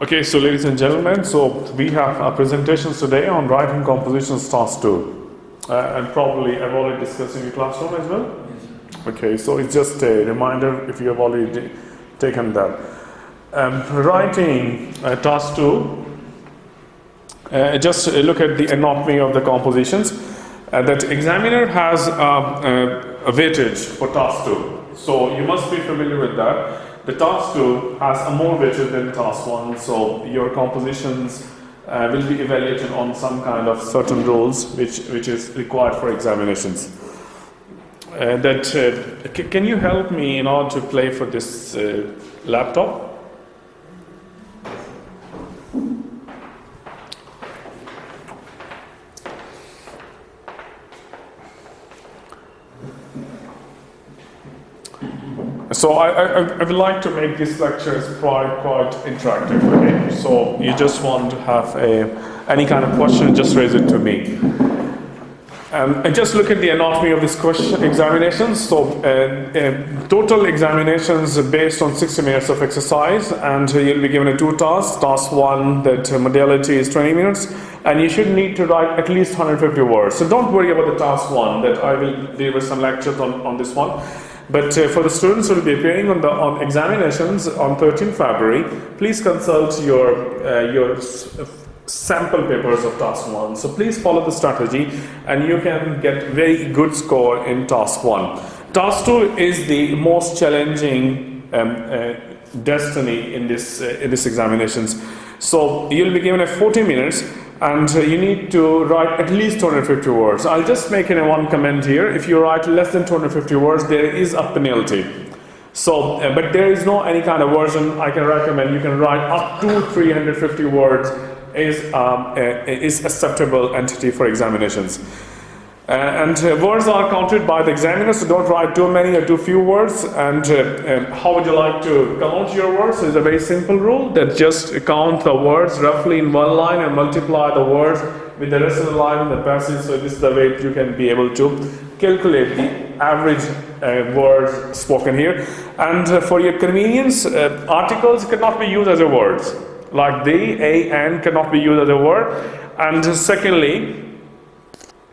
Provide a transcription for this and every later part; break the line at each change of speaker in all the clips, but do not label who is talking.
Okay, so ladies and gentlemen, so we have our presentations today on writing compositions task 2. And probably I've already discussed in your classroom as well? Okay, so it's just a reminder if you have already taken that. Writing task 2, just look at the anatomy of the compositions. That examiner has a weightage for task 2. So you must be familiar with that. The task 2 has a more weightage than task 1, so your compositions will be evaluated on some kind of certain rules which is required for examinations. Can you help me in order to play for this laptop? So I would like to make these lectures quite interactive. Okay? So you just want to have any kind of question, just raise it to me. And just look at the anatomy of this question examinations. So total examinations based on 60 minutes of exercise, and you'll be given 2 tasks. Task 1, that modality is 20 minutes, and you should need to write at least 150 words. So don't worry about the task 1, that I will deliver some lectures on this one. But for the students who will be appearing on examinations on 13 February, please consult your sample papers of task 1. So please follow the strategy and you can get very good score in task 1. Task 2 is the most challenging destiny in this examinations. So you'll be given 40 minutes and you need to write at least 250 words. I'll just make one comment here. If you write less than 250 words, there is a penalty. So, but there is no any kind of version I can recommend. You can write up to 350 words is acceptable entity for examinations. And words are counted by the examiner, so don't write too many or too few words. And how would you like to count your words? It's a very simple rule that just count the words roughly in one line and multiply the words with the rest of the line in the passage. So this is the way you can be able to calculate the average words spoken here. And for your convenience, articles cannot be used as a words. Like the, a, and cannot be used as a word. And secondly,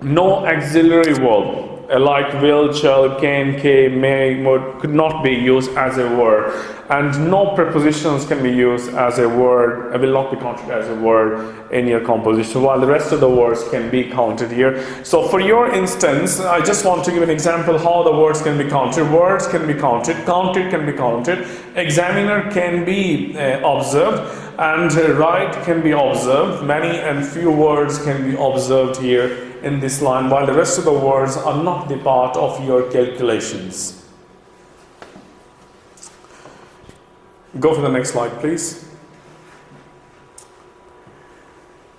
no auxiliary verb like will, shall, can, may, would could not be used as a word, and no prepositions can be used as a word, will not be counted as a word in your composition, while the rest of the words can be counted here. So for your instance, I just want to give an example how the words can be counted. Words can be counted can be counted, examiner can be observed, and write can be observed. Many and few words can be observed here in this line, while the rest of the words are not the part of your calculations. Go for the next slide, please.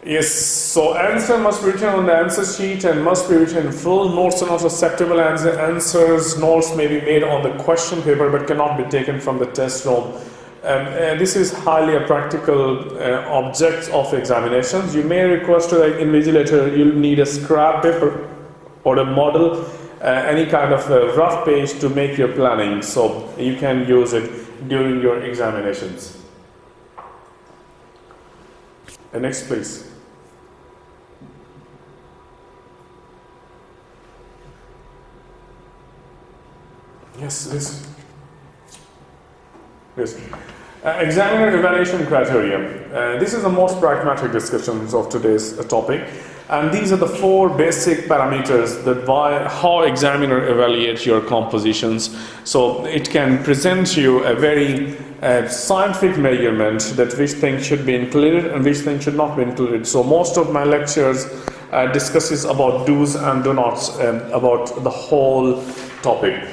Yes, so answer must be written on the answer sheet and must be written in full. Notes are not acceptable. Answers, notes may be made on the question paper but cannot be taken from the test room. This is highly a practical object of examinations. You may request to the invigilator, you'll need a scrap paper or a model, any kind of a rough page to make your planning, so you can use it during your examinations. Next, please. Yes. Examiner evaluation criteria. This is the most pragmatic discussions of today's topic, and these are the 4 basic parameters that how examiner evaluates your compositions. So it can present you a very scientific measurement that which things should be included and which things should not be included. So most of my lectures discusses about do's and do nots about the whole topic.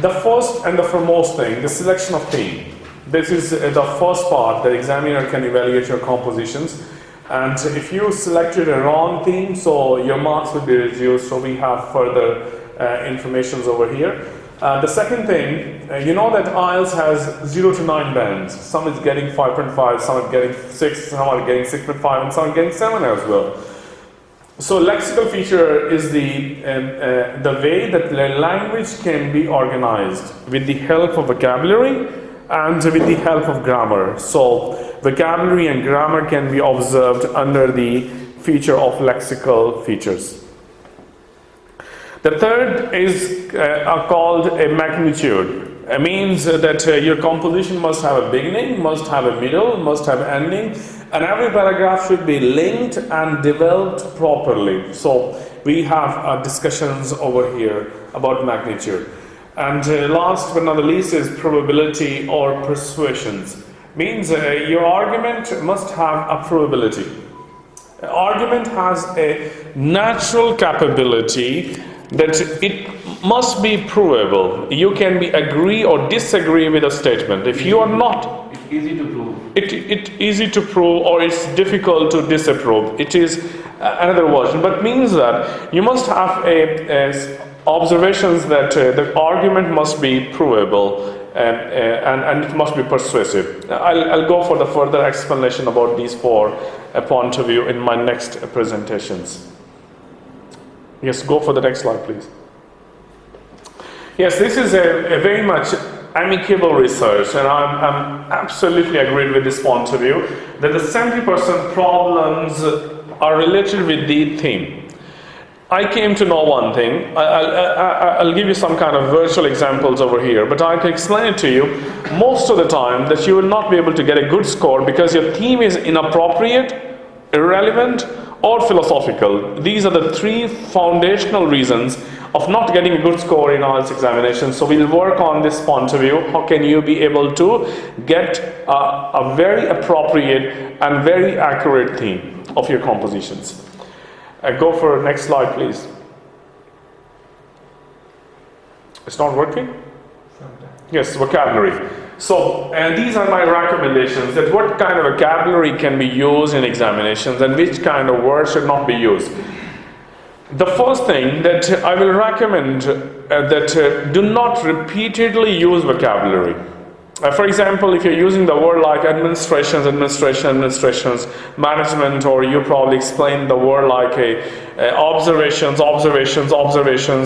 The first and the foremost thing, the selection of theme. This is the first part. The examiner can evaluate your compositions, and if you selected a wrong theme, so your marks will be reduced. So we have further informations over here. The second thing, you know that IELTS has 0 to 9 bands. Some is getting 5.5, some are getting 6, some are getting 6.5, and some are getting 7 as well. So lexical feature is the way that the language can be organized with the help of vocabulary and with the help of grammar. So vocabulary and grammar can be observed under the feature of lexical features. The third is called a magnitude. It means that your composition must have a beginning, must have a middle, must have ending, and every paragraph should be linked and developed properly. So we have discussions over here about magnitude. And last but not the least is probability or persuasions. Means your argument must have a probability. Argument has a natural capability that it must be provable. You can be agree or disagree with a statement. If you are not,
it's easy to prove.
It's easy to prove, or it's difficult to disapprove. It is another version, but means that you must have observations that the argument must be provable and it must be persuasive. I'll go for the further explanation about these four points of view in my next presentations. Yes, go for the next slide, please. Yes, this is a very much amicable research, and I'm absolutely agreed with this point of view that the 70% problems are related with the theme. I came to know one thing. I'll give you some kind of virtual examples over here, but I can explain it to you most of the time that you will not be able to get a good score because your theme is inappropriate, irrelevant, or philosophical. These are the three foundational reasons of not getting a good score in IELTS examination. So we'll work on this point of view. How can you be able to get a very appropriate and very accurate theme of your compositions? Go for next slide, please. It's not working? Yes, vocabulary. So, and these are my recommendations that what kind of vocabulary can be used in examinations and which kind of words should not be used. The first thing that I will recommend that do not repeatedly use vocabulary. For example, if you're using the word like administrations, management, or you probably explain the word like observations,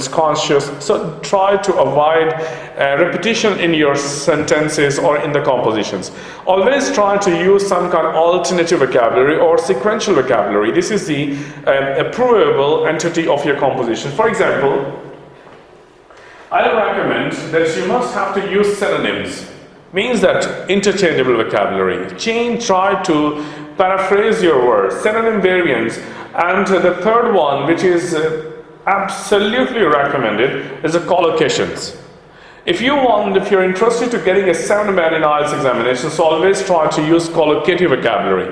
conscious. So try to avoid repetition in your sentences or in the compositions. Always try to use some kind of alternative vocabulary or sequential vocabulary. This is the provable entity of your composition. For example, I recommend that you must have to use synonyms. Means that interchangeable vocabulary. Try to paraphrase your words, synonym variants. And the third one, which is absolutely recommended, is the collocations. If you're interested to getting a 7-band in IELTS examination, so always try to use collocative vocabulary.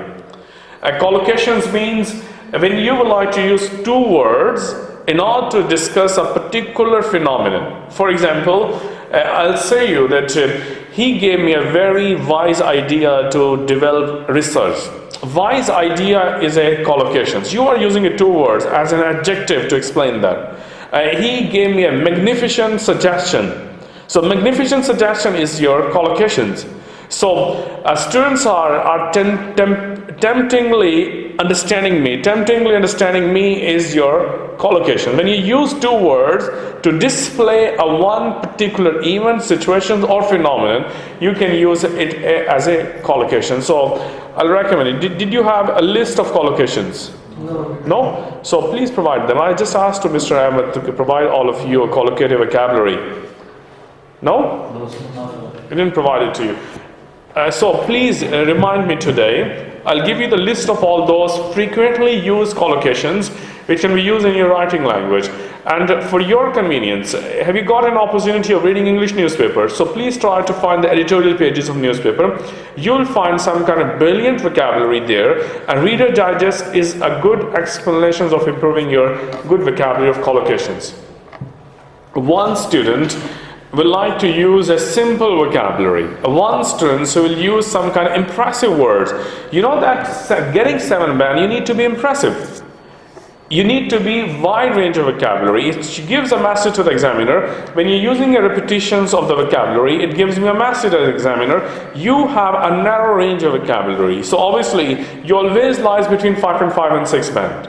Collocations means when you would like to use two words in order to discuss a particular phenomenon. For example, I'll say you that he gave me a very wise idea to develop research. Wise idea is a collocation. You are using two words as an adjective to explain that. He gave me a magnificent suggestion. So magnificent suggestion is your collocations. So students are temptingly understanding me. Temptingly understanding me is your collocation. When you use two words to display a one particular event, situation, or phenomenon, you can use it as a collocation. So I'll recommend it. Did you have a list of collocations?
No.
No? So please provide them. I just asked to Mr. Ahmed to provide all of you a collocative vocabulary. No?
No, sir.
He didn't provide it to you. So please remind me today. I'll give you the list of all those frequently used collocations which can be used in your writing language. And for your convenience, have you got an opportunity of reading English newspapers? So please try to find the editorial pages of newspaper. You'll find some kind of brilliant vocabulary there, and Reader Digest is a good explanation of improving your good vocabulary of collocations. One student will like to use a simple vocabulary. One student will use some kind of impressive words. You know that getting 7-band, you need to be impressive. You need to be wide range of vocabulary. It gives a message to the examiner. When you're using a repetitions of the vocabulary, it gives me a message to the examiner. You have a narrow range of vocabulary. So obviously, you always lies between 5.5 and 6-band.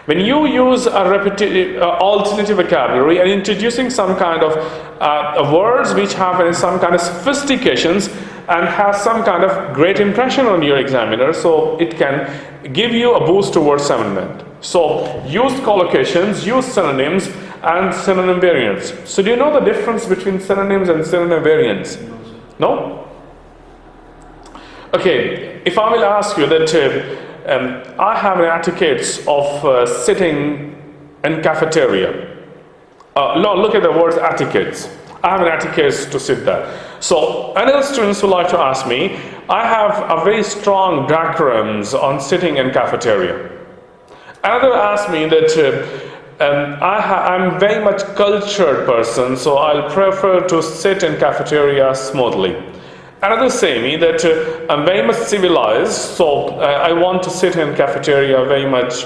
When you use a alternative vocabulary and introducing some kind of words which have some kind of sophistications, and has some kind of great impression on your examiner, so it can give you a boost towards 7 band. So use collocations, use synonyms and synonym variants. So do you know the difference between synonyms and synonym variants? No? Okay, if I will ask you that I have an etiquette of sitting in cafeteria. No, look at the words etiquettes. I have an etiquette to sit there. So another students would like to ask me, I have a very strong decorums on sitting in cafeteria. Another asked me that I'm very much cultured person, so I'll prefer to sit in cafeteria smoothly. Another say me that I'm very much civilized, so I want to sit in cafeteria very much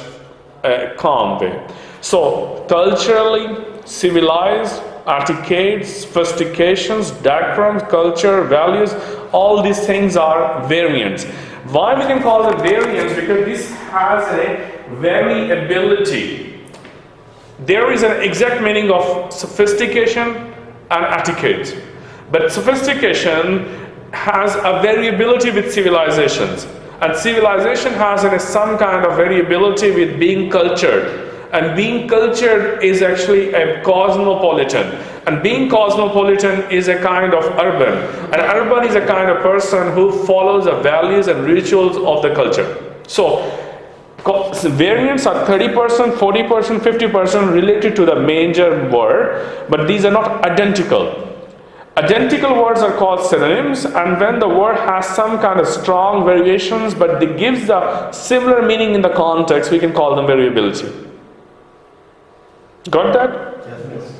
calm way. So culturally, civilized, etiquette, sophistications, decorum, culture, values, all these things are variants. Why we can call it variants? Because this has a variability. There is an exact meaning of sophistication and etiquette. But sophistication has a variability with civilizations. And civilization has some kind of variability with being cultured. And being cultured is actually a cosmopolitan. And being cosmopolitan is a kind of urban. And urban is a kind of person who follows the values and rituals of the culture. So variants are 30%, 40%, 50% related to the major word, but these are not identical. Identical words are called synonyms, and when the word has some kind of strong variations, but it gives the similar meaning in the context, we can call them variability. Got that?
Yes.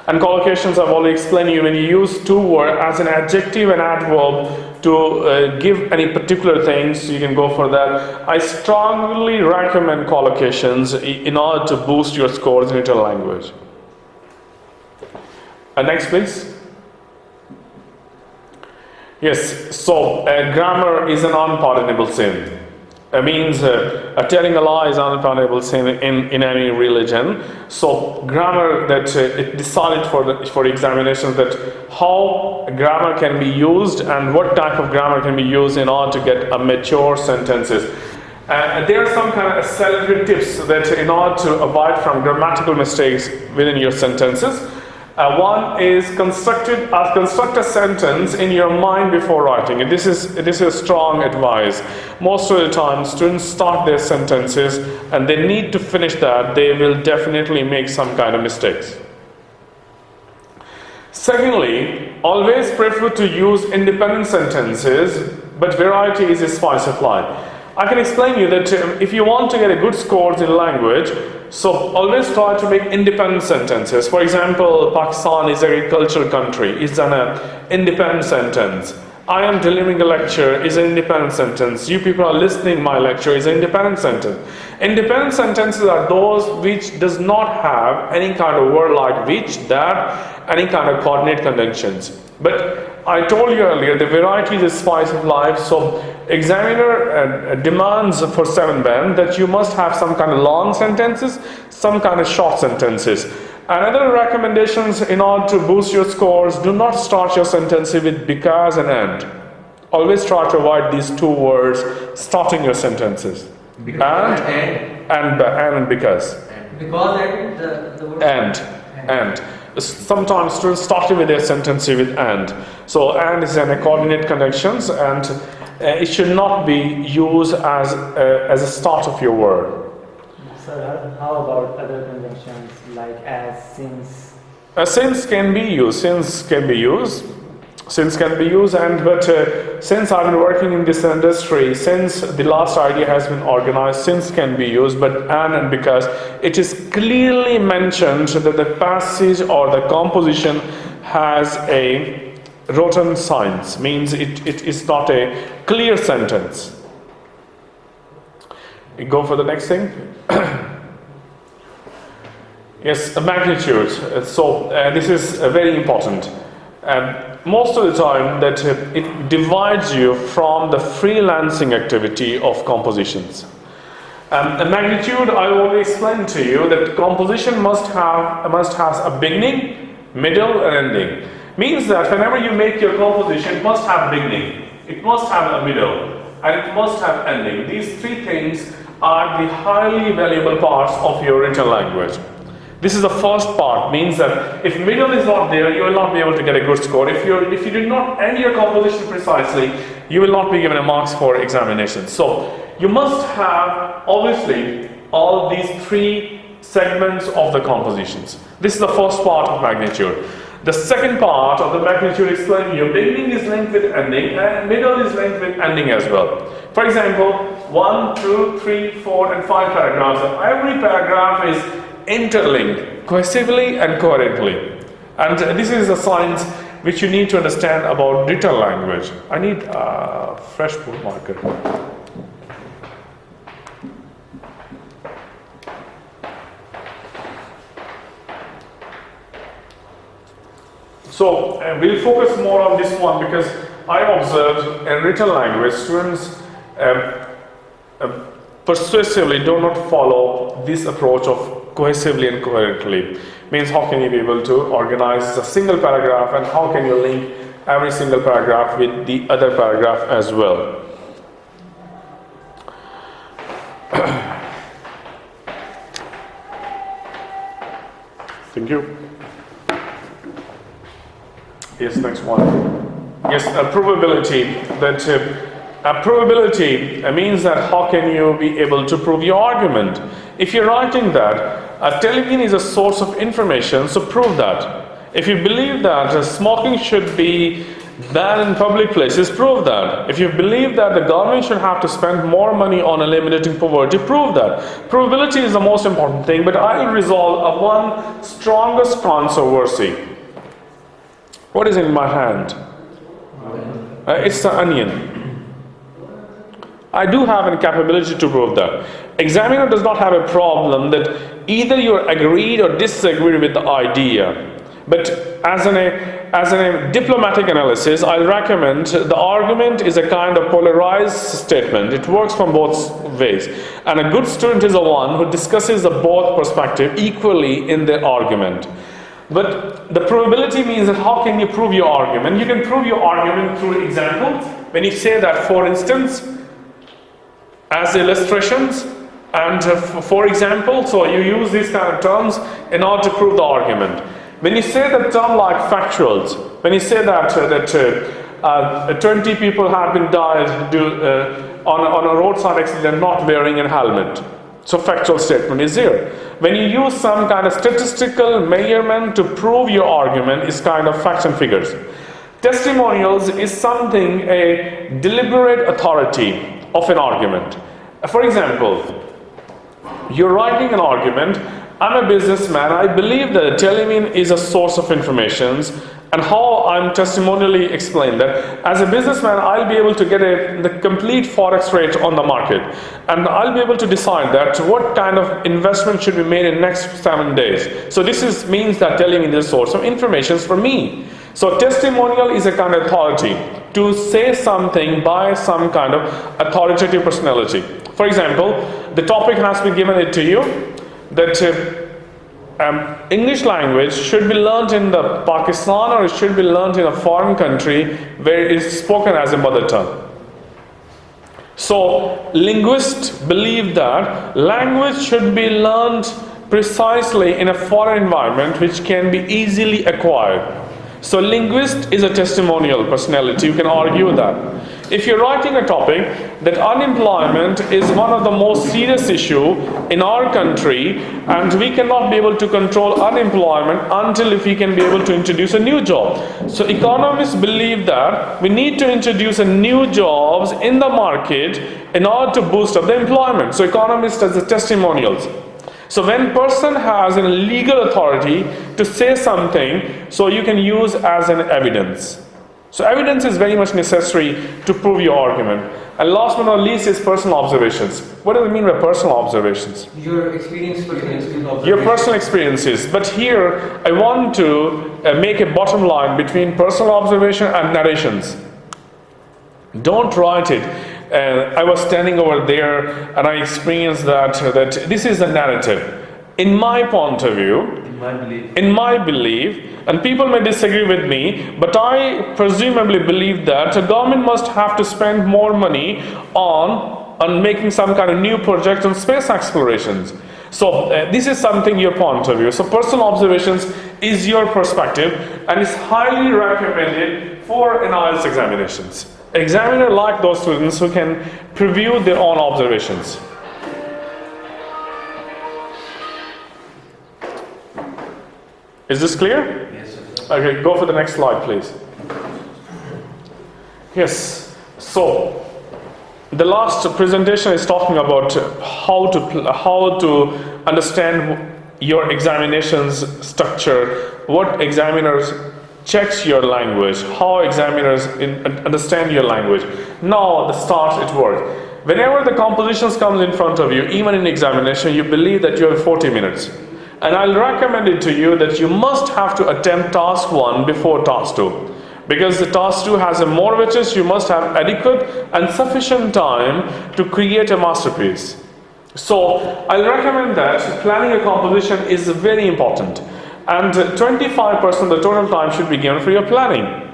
And collocations I've already explained to you, when you use two words as an adjective and adverb to give any particular things, you can go for that. I strongly recommend collocations in order to boost your scores in internal language. Next please. Yes, so grammar is an unpardonable sin. It means telling a lie is an unpardonable sin in any religion. So grammar that it decided for examinations that how grammar can be used and what type of grammar can be used in order to get a mature sentences. There are some kind of accelerated tips that in order to avoid from grammatical mistakes within your sentences. One is construct a sentence in your mind before writing. And this is strong advice. Most of the time, students start their sentences and they need to finish that. They will definitely make some kind of mistakes. Secondly, always prefer to use independent sentences, but variety is a spice of life. I can explain you that if you want to get a good scores in language, so always try to make independent sentences. For example, Pakistan is an agricultural country. It's an independent sentence. I am delivering a lecture is an independent sentence. You people are listening my lecture is an independent sentence. Independent sentences are those which does not have any kind of word like which, that, any kind of coordinate conjunctions. But I told you earlier, the variety is the spice of life. So examiner demands for 7 band that you must have some kind of long sentences, some kind of short sentences. Another recommendations in order to boost your scores, do not start your sentences with because and and. Always try to avoid these two words starting your sentences.
Because
And because.
Because and the word
And. Sometimes students start with their sentence with and. So and is an coordinate conjunctions, and it should not be used as a start of your word.
Sir, how about other conjunctions like as, since?
Since can be used. Since can be used. But since I've been working in this industry, since the last idea has been organized, since can be used, but and because it is clearly mentioned that the passage or the composition has a rotten signs, means it is not a clear sentence. You go for the next thing. Yes, magnitude. So this is very important. Most of the time that it divides you from the freelancing activity of compositions. The magnitude, I already explained to you that composition must have a beginning, middle and ending. Means that whenever you make your composition, it must have beginning, it must have a middle, and it must have ending. These three things are the highly valuable parts of your written language. This is the first part, means that if middle is not there, you will not be able to get a good score. If you do not end your composition precisely, you will not be given a marks for examination. So you must have obviously all these three segments of the compositions. This is the first part of magnitude. The second part of the magnitude explaining your beginning is linked with ending and middle is linked with ending as well. For example, 1, 2, 3, 4 and 5 paragraphs. Every paragraph is interlinked cohesively and coherently. And this is a science which you need to understand about written language. I need a fresh book marker. So we'll focus more on this one because I observed in written language students persuasively do not follow this approach of cohesively and coherently. Means how can you be able to organize a single paragraph and how can you link every single paragraph with the other paragraph as well. Thank you. Yes, next one. Yes, a probability. That a probability means that how can you be able to prove your argument. If you're writing that television is a source of information, so prove that. If you believe that smoking should be banned in public places, prove that. If you believe that the government should have to spend more money on eliminating poverty, prove that. Probability is the most important thing, but I will resolve one strongest controversy. What is in my hand? It's the onion. I do have a capability to prove that. Examiner does not have a problem that either you agreed or disagreed with the idea. But as a diplomatic analysis, I recommend the argument is a kind of polarized statement. It works from both ways. And a good student is the one who discusses the both perspective equally in the argument. But the probability means that how can you prove your argument? You can prove your argument through examples. When you say that, for instance, as illustrations, and for example, so you use these kind of terms in order to prove the argument. When you say the term like factuals, when you say that 20 people have been died on a roadside accident not wearing a helmet, so factual statement is here. When you use some kind of statistical measurement to prove your argument, is kind of facts and figures. Testimonials is something, a deliberate authority of an argument. For example, you're writing an argument, I'm a businessman, I believe that television is a source of information, and how I'm testimonially explain that as a businessman I'll be able to get the complete forex rate on the market, and I'll be able to decide that what kind of investment should be made in next 7 days. So this means that television is a source of information for me. So testimonial is a kind of authority to say something by some kind of authoritative personality. For example, the topic has been given it to you that English language should be learned in the Pakistan or it should be learned in a foreign country where it is spoken as a mother tongue. So linguists believe that language should be learned precisely in a foreign environment which can be easily acquired. So linguist is a testimonial personality, you can argue that. If you're writing a topic that unemployment is one of the most serious issue in our country and we cannot be able to control unemployment until if we can be able to introduce a new job. So economists believe that we need to introduce a new jobs in the market in order to boost up the employment. So economists does the testimonials. So when person has a legal authority to say something, so you can use as an evidence. So evidence is very much necessary to prove your argument. And last but not least is personal observations. What do we mean by personal observations?
Your experience, personal experience.
Your personal experiences. But here I want to make a bottom line between personal observation and narrations. Don't write it. I was standing over there and I experienced that this is a narrative. In my point of view,
my belief.
In my belief, and people may disagree with me, but I presumably believe that the government must have to spend more money on making some kind of new project on space explorations. So this is something your point of view. So personal observations is your perspective and is highly recommended for IELTS examinations. Examiner like those students who can preview their own observations. Is this clear?
Yes, sir.
Okay, go for the next slide, please. Yes. So the last presentation is talking about how to understand your examinations structure, what examiners checks your language, how examiners understand your language. Now the start it works. Whenever the compositions comes in front of you, even in examination, you believe that you have 40 minutes. And I'll recommend it to you that you must have to attempt task 1 before task 2. Because the task 2 has a more which you must have adequate and sufficient time to create a masterpiece. So I'll recommend that planning a composition is very important. And 25% of the total time should be given for your planning.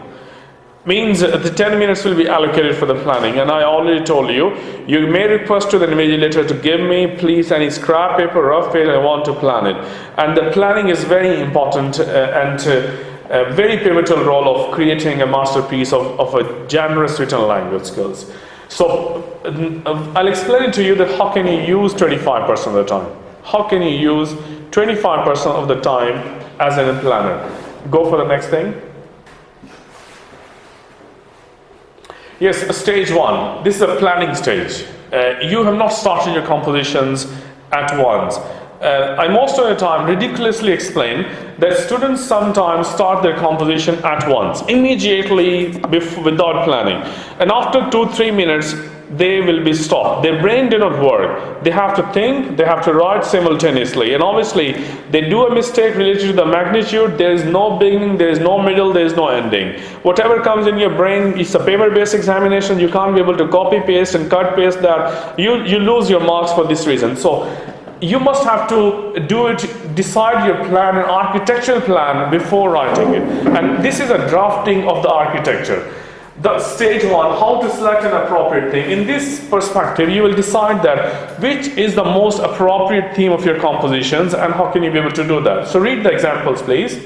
Means the 10 minutes will be allocated for the planning, and I already told you, you may request to the invigilator to give me please any scrap paper, rough paper, I want to plan it. And the planning is very important and a very pivotal role of creating a masterpiece of a generous written language skills. So I'll explain it to you that how can you use 25% of the time? How can you use 25% of the time as a planner? Go for the next thing. Yes, stage 1. This is a planning stage. You have not started your compositions at once. I most of the time ridiculously explain that students sometimes start their composition at once, immediately without planning. And after 2-3 minutes, they will be stopped. Their brain did not work. They have to think, they have to write simultaneously. And obviously, they do a mistake related to the magnitude. There is no beginning, there is no middle, there is no ending. Whatever comes in your brain, it's a paper-based examination. You can't be able to copy, paste, and cut, paste that. You lose your marks for this reason. So you must have to do it, decide your plan, an architectural plan before writing it. And this is a drafting of the architecture. The stage 1, how to select an appropriate theme. In this perspective, you will decide that which is the most appropriate theme of your compositions and how can you be able to do that. So read the examples, please.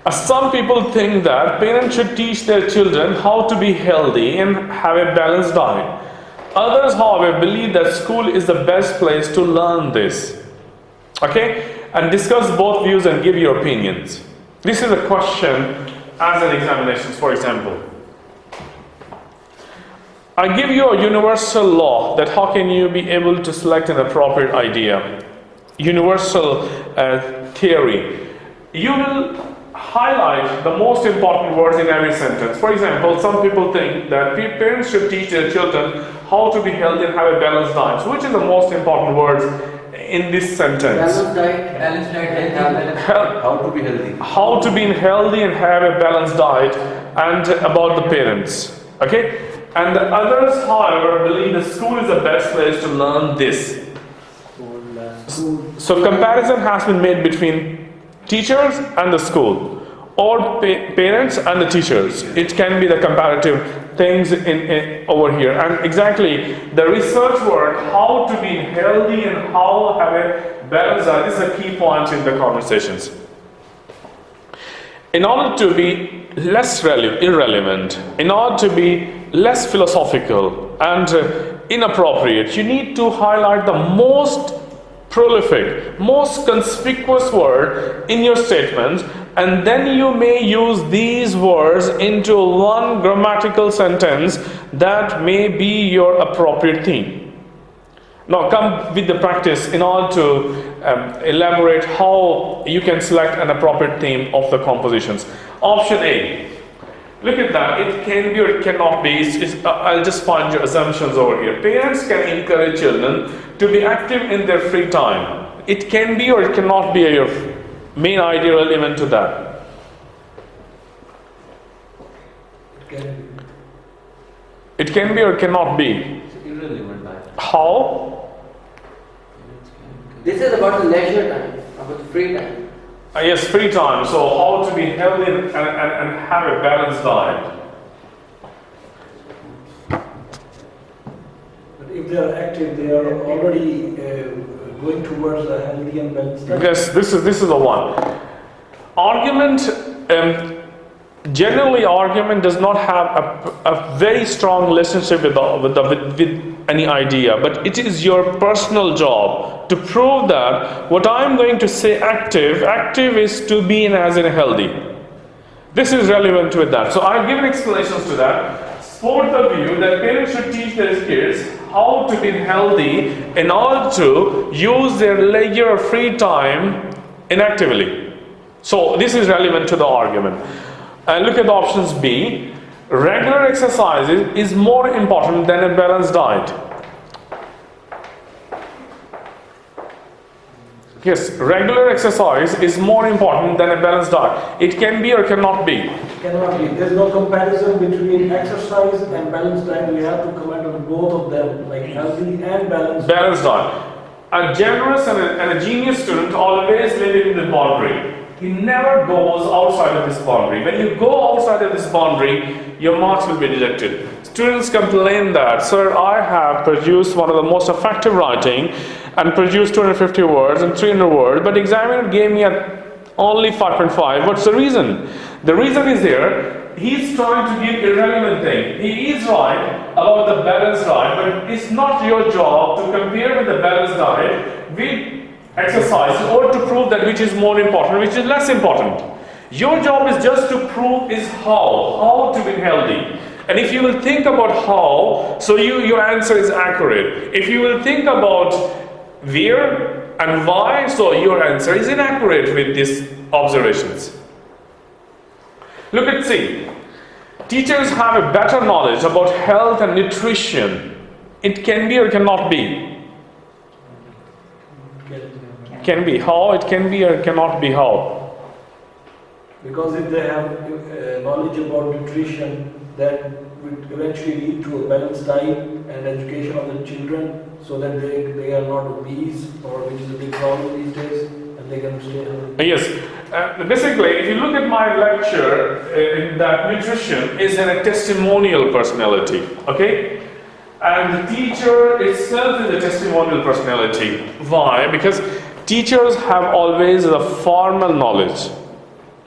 Some people think that parents should teach their children how to be healthy and have a balanced diet. Others, however, believe that school is the best place to learn this. Okay? And discuss both views and give your opinions. This is a question as an examination, for example. I give you a universal law that how can you be able to select an appropriate idea. Universal theory. You will highlight the most important words in every sentence. For example, some people think that parents should teach their children how to be healthy and have a balanced diet. So which is the most important words in this sentence?
Balanced diet, how to be healthy.
How to be healthy and have a balanced diet, and about the parents. Okay? And the others, however, believe that school is the best place to learn this. So comparison has been made between teachers and the school, or parents and the teachers. It can be the comparative things in over here. And exactly the research work, how to be healthy and how have a balanced diet, is a key point in the conversations. In order to be less irrelevant, in order to be less philosophical and inappropriate, you need to highlight the most prolific, most conspicuous word in your statements, and then you may use these words into one grammatical sentence that may be your appropriate theme. Now come with the practice in order to elaborate how you can select an appropriate theme of the compositions. Option A. Look at that. It can be or it cannot be. I'll just find your assumptions over here. Parents can encourage children to be active in their free time. It can be or it cannot be your main idea relevant to that. It can be or cannot be.
It's irrelevant.
How?
This is about the leisure time.
About the free time.
Yes, free time. So how to be healthy and have a balanced diet.
But if they are active, they are already going towards a healthy and balanced diet.
Yes, this is the one. Argument. Generally, argument does not have a very strong relationship with any idea, but it is your personal job to prove that what I'm going to say active is to be in as in healthy. This is relevant with that. So I've given explanations to that. Support the view that parents should teach their kids how to be healthy in order to use their leisure or free time inactively. So this is relevant to the argument. And look at the options B. Regular exercise is more important than a balanced diet. Yes, regular exercise is more important than a balanced diet. It can be or cannot be.
Cannot be. There's no comparison between exercise and balanced diet. We have to comment on both of them, like healthy and balanced.
Balanced diet. A generous and a genius student always lives in the boundary. He never goes outside of this boundary. When you go outside of this boundary, your marks will be deducted. Students complain that, sir, I have produced one of the most effective writing and produced 250 words and 300 words, but the examiner gave me only 5.5. What's the reason? The reason is here, he's trying to give irrelevant thing. He is right about the balanced diet, but it's not your job to compare with the balanced diet with exercise or to prove that which is more important, which is less important. Your job is just to prove is how to be healthy. And if you will think about how, so your answer is accurate. If you will think about where and why, so your answer is inaccurate with these observations. Look at C. Teachers have a better knowledge about health and nutrition. It can be or cannot be. Can be. How? It can be or cannot be. How?
Because if they have knowledge about nutrition, that would eventually lead to a balanced diet and education of the children, so that they are not obese, or which is a big problem these days, and they can stay healthy.
Yes. Basically, if you look at my lecture, in that nutrition is a testimonial personality. Okay. And the teacher itself is a testimonial personality. Why? Because teachers have always a formal knowledge.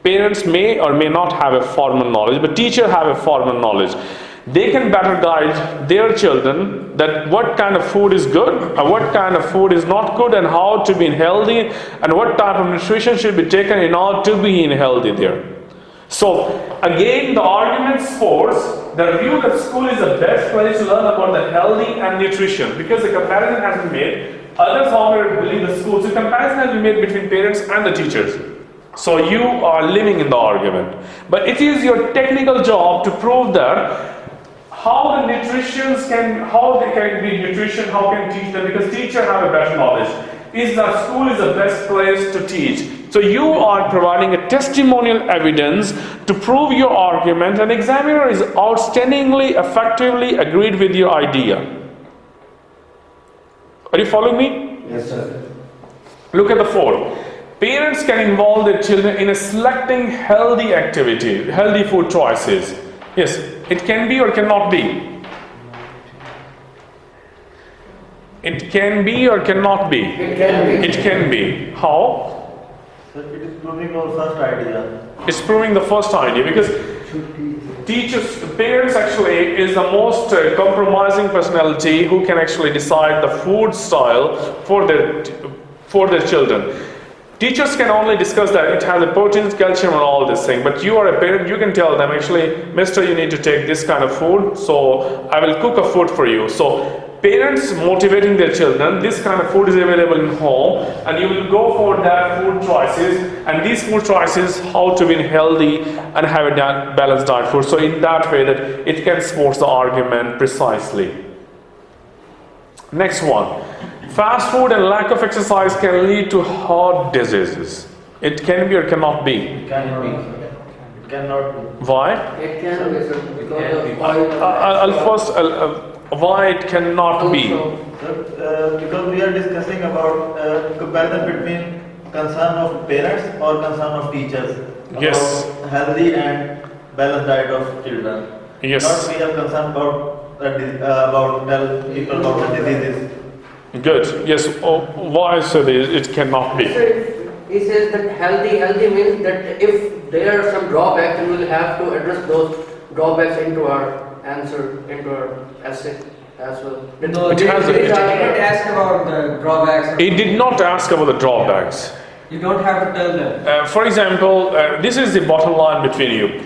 Parents may or may not have a formal knowledge, but teachers have a formal knowledge. They can better guide their children that what kind of food is good, or what kind of food is not good, and how to be healthy, and what type of nutrition should be taken in order to be healthy there. So again, the argument supports the view that school is the best place to learn about the healthy and nutrition, because the comparison has been made. Others, however, believe the school. So comparison has been made between parents and the teachers. So you are living in the argument. But it is your technical job to prove that how they can be nutrition, how can teach them, because teachers have a better knowledge. Is that school is the best place to teach. So you are providing a testimonial evidence to prove your argument, and examiner is outstandingly, effectively agreed with your idea. Are you following me?
Yes, sir.
Look at the 4. Parents can involve their children in selecting healthy activity, healthy food choices. Yes, it can be or cannot be. It can be or cannot be.
It can be.
It can be. How?
So it is proving our first idea.
It's proving the first idea, because parents actually is the most compromising personality who can actually decide the food style for their children. Teachers can only discuss that it has a protein, calcium, and all this thing. But you are a parent, you can tell them, actually, mister, you need to take this kind of food, so I will cook a food for you. So parents motivating their children, this kind of food is available in home, and you will go for that food choices, and these food choices, how to be healthy and have a balanced diet food. So in that way that it can support the argument precisely. Next one. Fast food and lack of exercise can lead to heart diseases. It can be or cannot be.
It cannot be. It cannot be.
Why?
It can be, sir, because of
why it cannot be.
Because we are discussing about comparison between concern of parents or concern of teachers?
Yes.
About healthy and balanced diet of children.
Yes.
Not we have concern about tell people about the diseases.
Good. Yes. Oh, why so it cannot be?
He says that healthy means that if there are some drawbacks, we will have to address those drawbacks into our answer, into our essay as well.
No,
It
they
has-
did
it-
not ask about the drawbacks.
It did not ask about the drawbacks.
You don't have to tell them.
For example, this is the bottom line between you.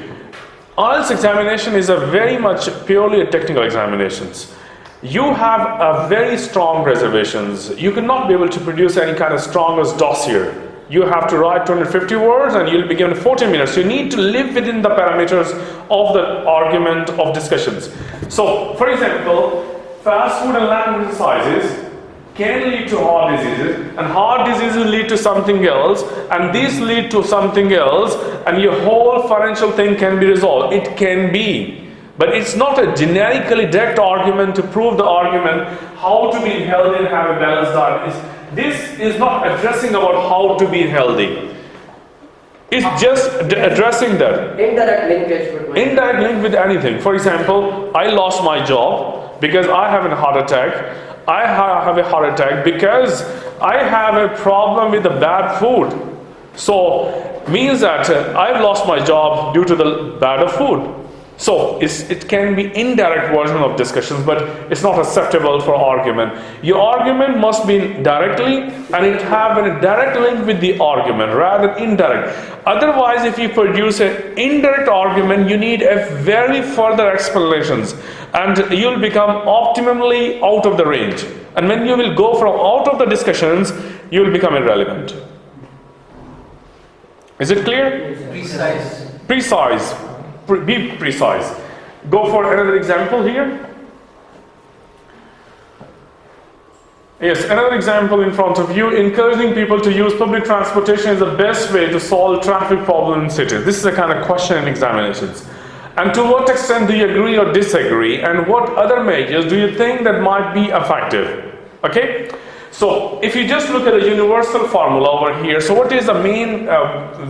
IELTS examination is a very much purely a technical examinations. You have a very strong reservations. You cannot be able to produce any kind of strongest dossier. You have to write 250 words and you'll be given 40 minutes. You need to live within the parameters of the argument of discussions. So, for example, fast food and lack of exercises can lead to heart diseases, and heart diseases lead to something else, and these lead to something else, and your whole financial thing can be resolved. It can be. But it's not a generically direct argument to prove the argument how to be healthy and have a balanced diet. This is not addressing about how to be healthy. It's just addressing that.
Indirect linkage between.
Indirect link with anything. For example, I lost my job because I have a heart attack. I have a heart attack because I have a problem with the bad food. So, means that I've lost my job due to the bad food. So, it can be indirect version of discussions, but it's not acceptable for argument. Your argument must be directly, and it have a direct link with the argument rather than indirect. Otherwise, if you produce an indirect argument, you need a very further explanations, and you'll become optimally out of the range. And when you will go from out of the discussions, you will become irrelevant. Is it clear?
Precise.
Precise. Be precise. Go for another example here. Yes, another example in front of you. Encouraging people to use public transportation is the best way to solve traffic problem in cities. This is a kind of question in examinations. And to what extent do you agree or disagree? And what other measures do you think that might be effective? Okay? So, if you just look at a universal formula over here, so what is the main,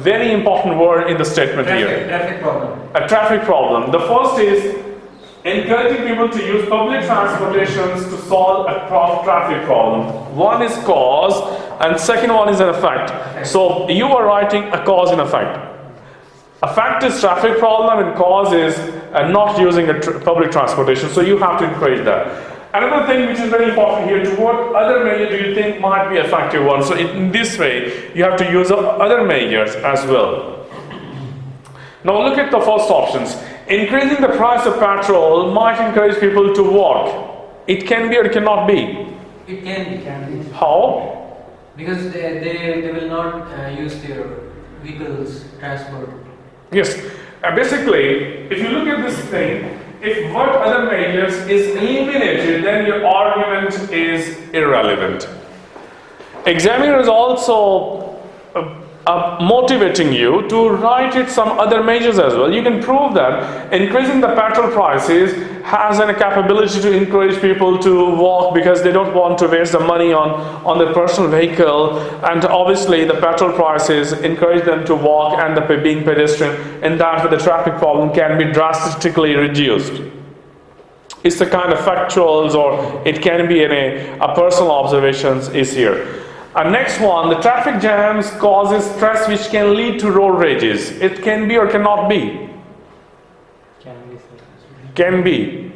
very important word in the statement here?
Traffic problem.
A traffic problem. The first is encouraging people to use public transportations to solve a traffic problem. One is cause, and second one is an effect. So, you are writing a cause and effect. Effect is traffic problem, and cause is not using public transportation. So, you have to encourage that. Another thing which is very important here, to what other measure do you think might be effective one? So in this way, you have to use other measures as well. Now look at the first options. Increasing the price of petrol might encourage people to walk. It can be or it cannot be.
It can be.
How?
Because they will not use their vehicles, transport.
Yes. Basically, if you look at this thing, if what other measures is eliminated, then your argument is irrelevant. Examiner is also motivating you to write it some other measures as well. You can prove that increasing the petrol prices has a capability to encourage people to walk because they don't want to waste the money on their personal vehicle, and obviously the petrol prices encourage them to walk and the being pedestrian, and that way the traffic problem can be drastically reduced. It's the kind of factuals, or it can be in a personal observations is here. And next one, the traffic jams causes stress which can lead to road rages. It can be or cannot be. Can be.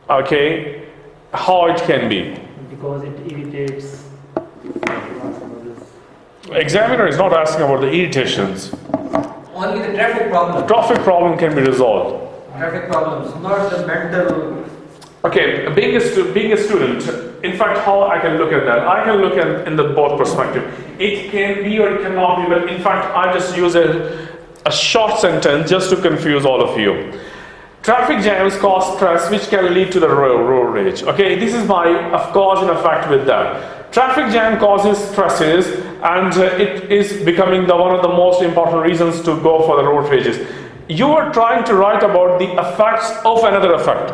Okay. How it can be?
Because it irritates.
Examiner is not asking about the irritations.
Only the traffic problem.
Traffic problem can be resolved.
Traffic problems, not the mental.
Okay, being a student, in fact, how I can look at that? I can look at in the both perspective. It can be or it cannot be, but in fact, I just use a short sentence just to confuse all of you. Traffic jams cause stress which can lead to the road rage. Okay, this is my cause and effect with that. Traffic jam causes stresses, and it is becoming one of the most important reasons to go for the road rages. You are trying to write about the effects of another effect.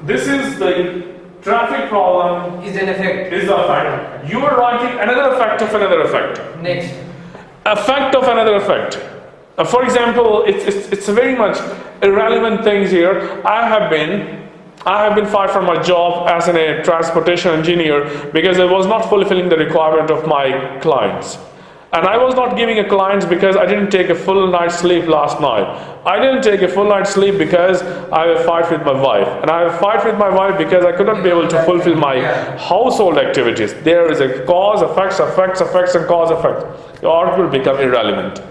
This is the traffic problem
Is an effect.
is the effect. You are writing another effect of another effect.
Next.
Effect of another effect. For example, it's a very much irrelevant things here. I have been fired from my job as a transportation engineer because I was not fulfilling the requirement of my clients. And I was not giving a clients because I didn't take a full night's sleep last night. I didn't take a full night's sleep because I have a fight with my wife. And I have a fight with my wife because I could not be able to fulfill my household activities. There is a cause, effects, and cause, effect. Your art will become irrelevant.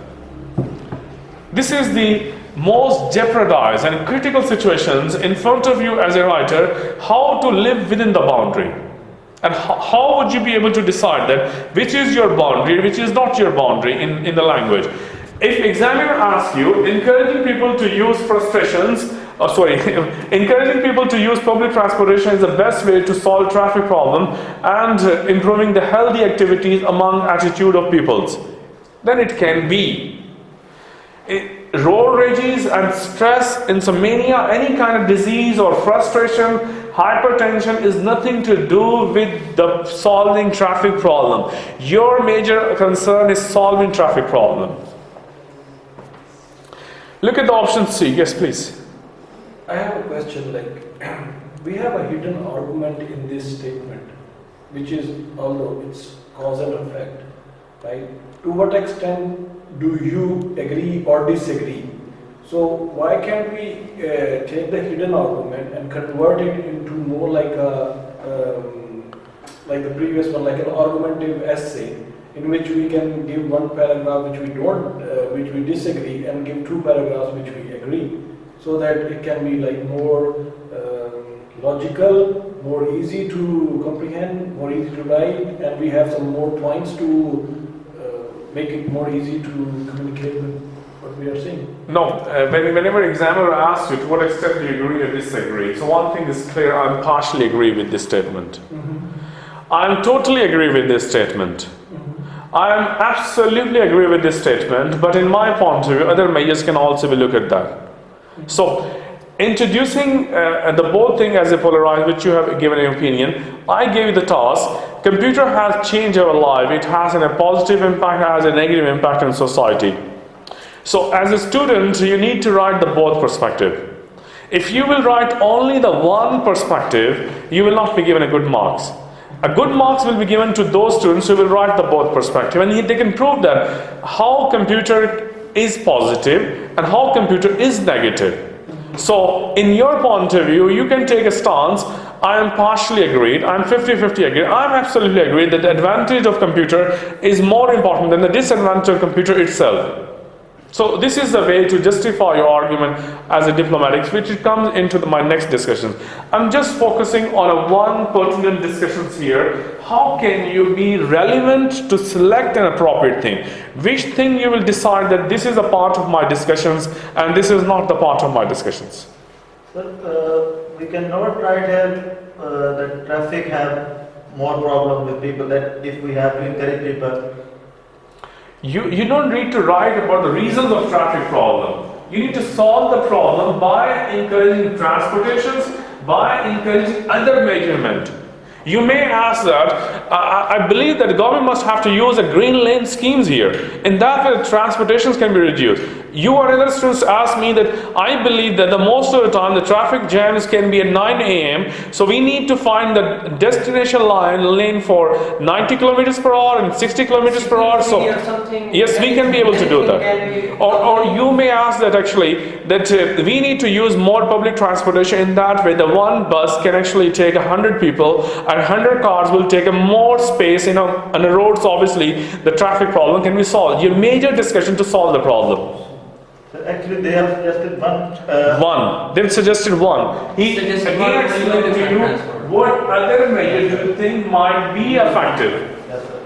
This is the most jeopardized and critical situations in front of you as a writer, how to live within the boundary. And how would you be able to decide that which is your boundary, which is not your boundary in the language? If examiner asks you, encouraging people to use encouraging people to use public transportation is the best way to solve traffic problem and improving the healthy activities among attitude of peoples, then it can be. Road rages and stress, insomnia, any kind of disease or frustration, hypertension is nothing to do with the solving traffic problem. Your major concern is solving traffic problem. Look at the option C. Yes, please.
I have a question, we have a hidden argument in this statement, which is, although it's cause and effect, right? To what extent do you agree or disagree? So why can't we take the hidden argument and convert it into more like the previous one, like an argumentative essay, in which we can give one paragraph which we disagree, and give two paragraphs which we agree, so that it can be more logical, more easy to comprehend, more easy to write, and we have some more points to make it more easy to communicate with what we are saying.
No, whenever examiner asks you to what extent do you agree or disagree, so one thing is clear, I'm partially agree with this statement. I'm totally agree with this statement. I am absolutely agree with this statement, but in my point of view, other measures can also be looked at that. So, introducing the both thing as a polarized, which you have given an opinion, I gave you the task. Computer has changed our life. It has a positive impact, has a negative impact on society. So as a student, you need to write the both perspective. If you will write only the one perspective, you will not be given a good marks. A good marks will be given to those students who will write the both perspective, and they can prove that how computer is positive and how computer is negative. So in your point of view, you can take a stance. I am partially agreed, I am 50-50 agreed, I am absolutely agreed that the advantage of computer is more important than the disadvantage of computer itself. So this is the way to justify your argument as a diplomatic, which comes into my next discussion. I'm just focusing on one pertinent discussions here. How can you be relevant to select an appropriate thing? Which thing you will decide that this is a part of my discussions and this is not the part of my discussions?
Sir, we cannot write here that traffic have more problem with people, that if we have to encourage people.
You don't need to write about the reasons of traffic problem. You need to solve the problem by encouraging transportations, by encouraging other measurement. You may ask that, I believe that the government must have to use a green lane schemes here. In that way, transportations can be reduced. You or other students ask me that I believe that the most of the time the traffic jams can be at 9 a.m. So we need to find the destination lane for 90 kilometers per hour and 60 kilometers per hour. So yes, we can be able to do that. Or you may ask that actually that we need to use more public transportation. In that way, the one bus can actually take 100 people and 100 cars will take a more space, on the roads. Obviously the traffic problem can be solved. Your major discussion to solve the problem.
So actually they have suggested one.
They've suggested one. He
Suggested
again
one
explained to you
transport.
what other measures do you think might be effective.
Yes, sir.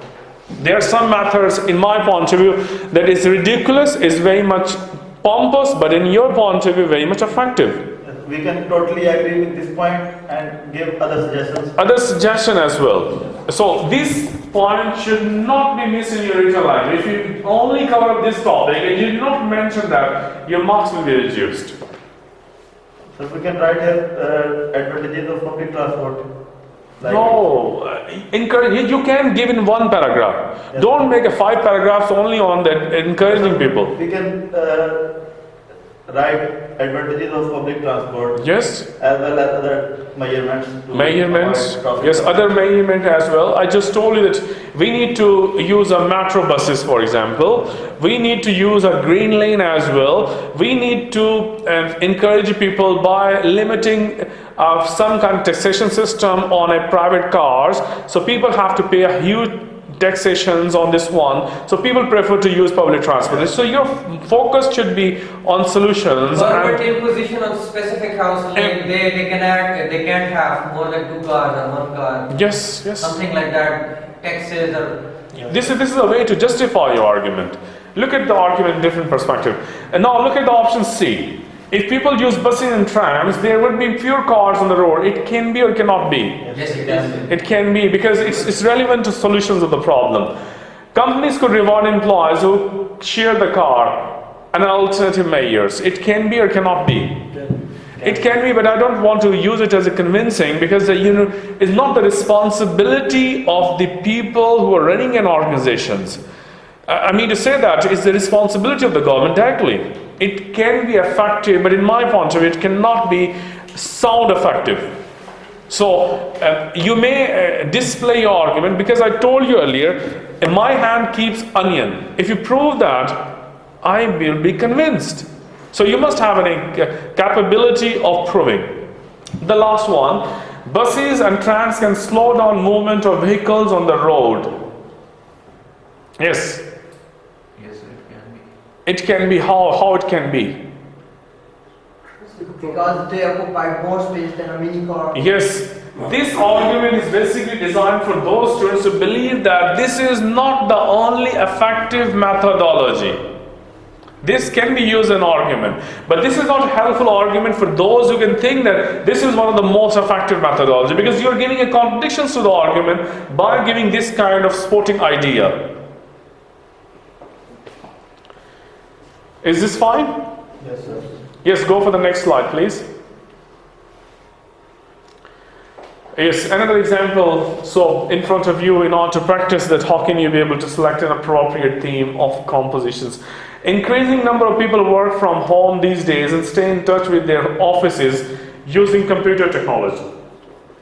There are some methods in my point of view that is ridiculous, is very much pompous, but in your point of view very much effective.
We can totally agree with this point and give other suggestions.
Other suggestion as well. So this point should not be missed in your written language. If you only cover this topic and you do not mention that, your marks will be reduced.
So we can write here advantages of public transport. Like
No, encourage. You can give in one paragraph.
Yes.
Don't make a 5 paragraphs only on that encouraging people.
We can write advantages of public transport
Yes,
as well as other measurements. to
measurements.
avoid traffic.
Yes, other measurement as well. I just told you that we need to use a metro buses, for example. We need to use a green lane as well. We need to encourage people by limiting some kind of taxation system on a private cars. So people have to pay a huge taxations on this one. So people prefer to use public transport. So your focus should be on solutions.
Government
and-
imposition on specific house, like they can't have more than 2 cars or 1 car,
Yes, yes.
something like that. Taxes or
This is a way to justify your argument. Look at the argument in different perspective. And now look at the option C. If people use buses and trams, there would be fewer cars on the road. It can be or cannot be.
yes, it is.
It can be because it's relevant to solutions of the problem. Companies could reward employees who share the car and alternative measures. It can be or cannot be. It can be, but I don't want to use it as a convincing because it's not the responsibility of the people who are running an organizations. I mean to say that it's the responsibility of the government directly. It can be effective, but in my point of view, it cannot be sound effective. So you may display your argument because I told you earlier, my hand keeps onion. If you prove that, I will be convinced. So you must have a capability of proving. The last one, buses and trams can slow down movement of vehicles on the road. Yes.
Yes, it can be.
It can be. How it can be?
Because they occupy more space than a mini car.
Yes, this argument is basically designed for those students who believe that this is not the only effective methodology. This can be used as an argument, but this is not a helpful argument for those who can think that this is one of the most effective methodology, because you are giving a contradictions to the argument by giving this kind of sporting idea. Is this fine?
Yes, sir.
Yes, go for the next slide, please. Yes, another example. So, in front of you, in order to practice that, how can you be able to select an appropriate theme of compositions? Increasing number of people work from home these days and stay in touch with their offices using computer technology.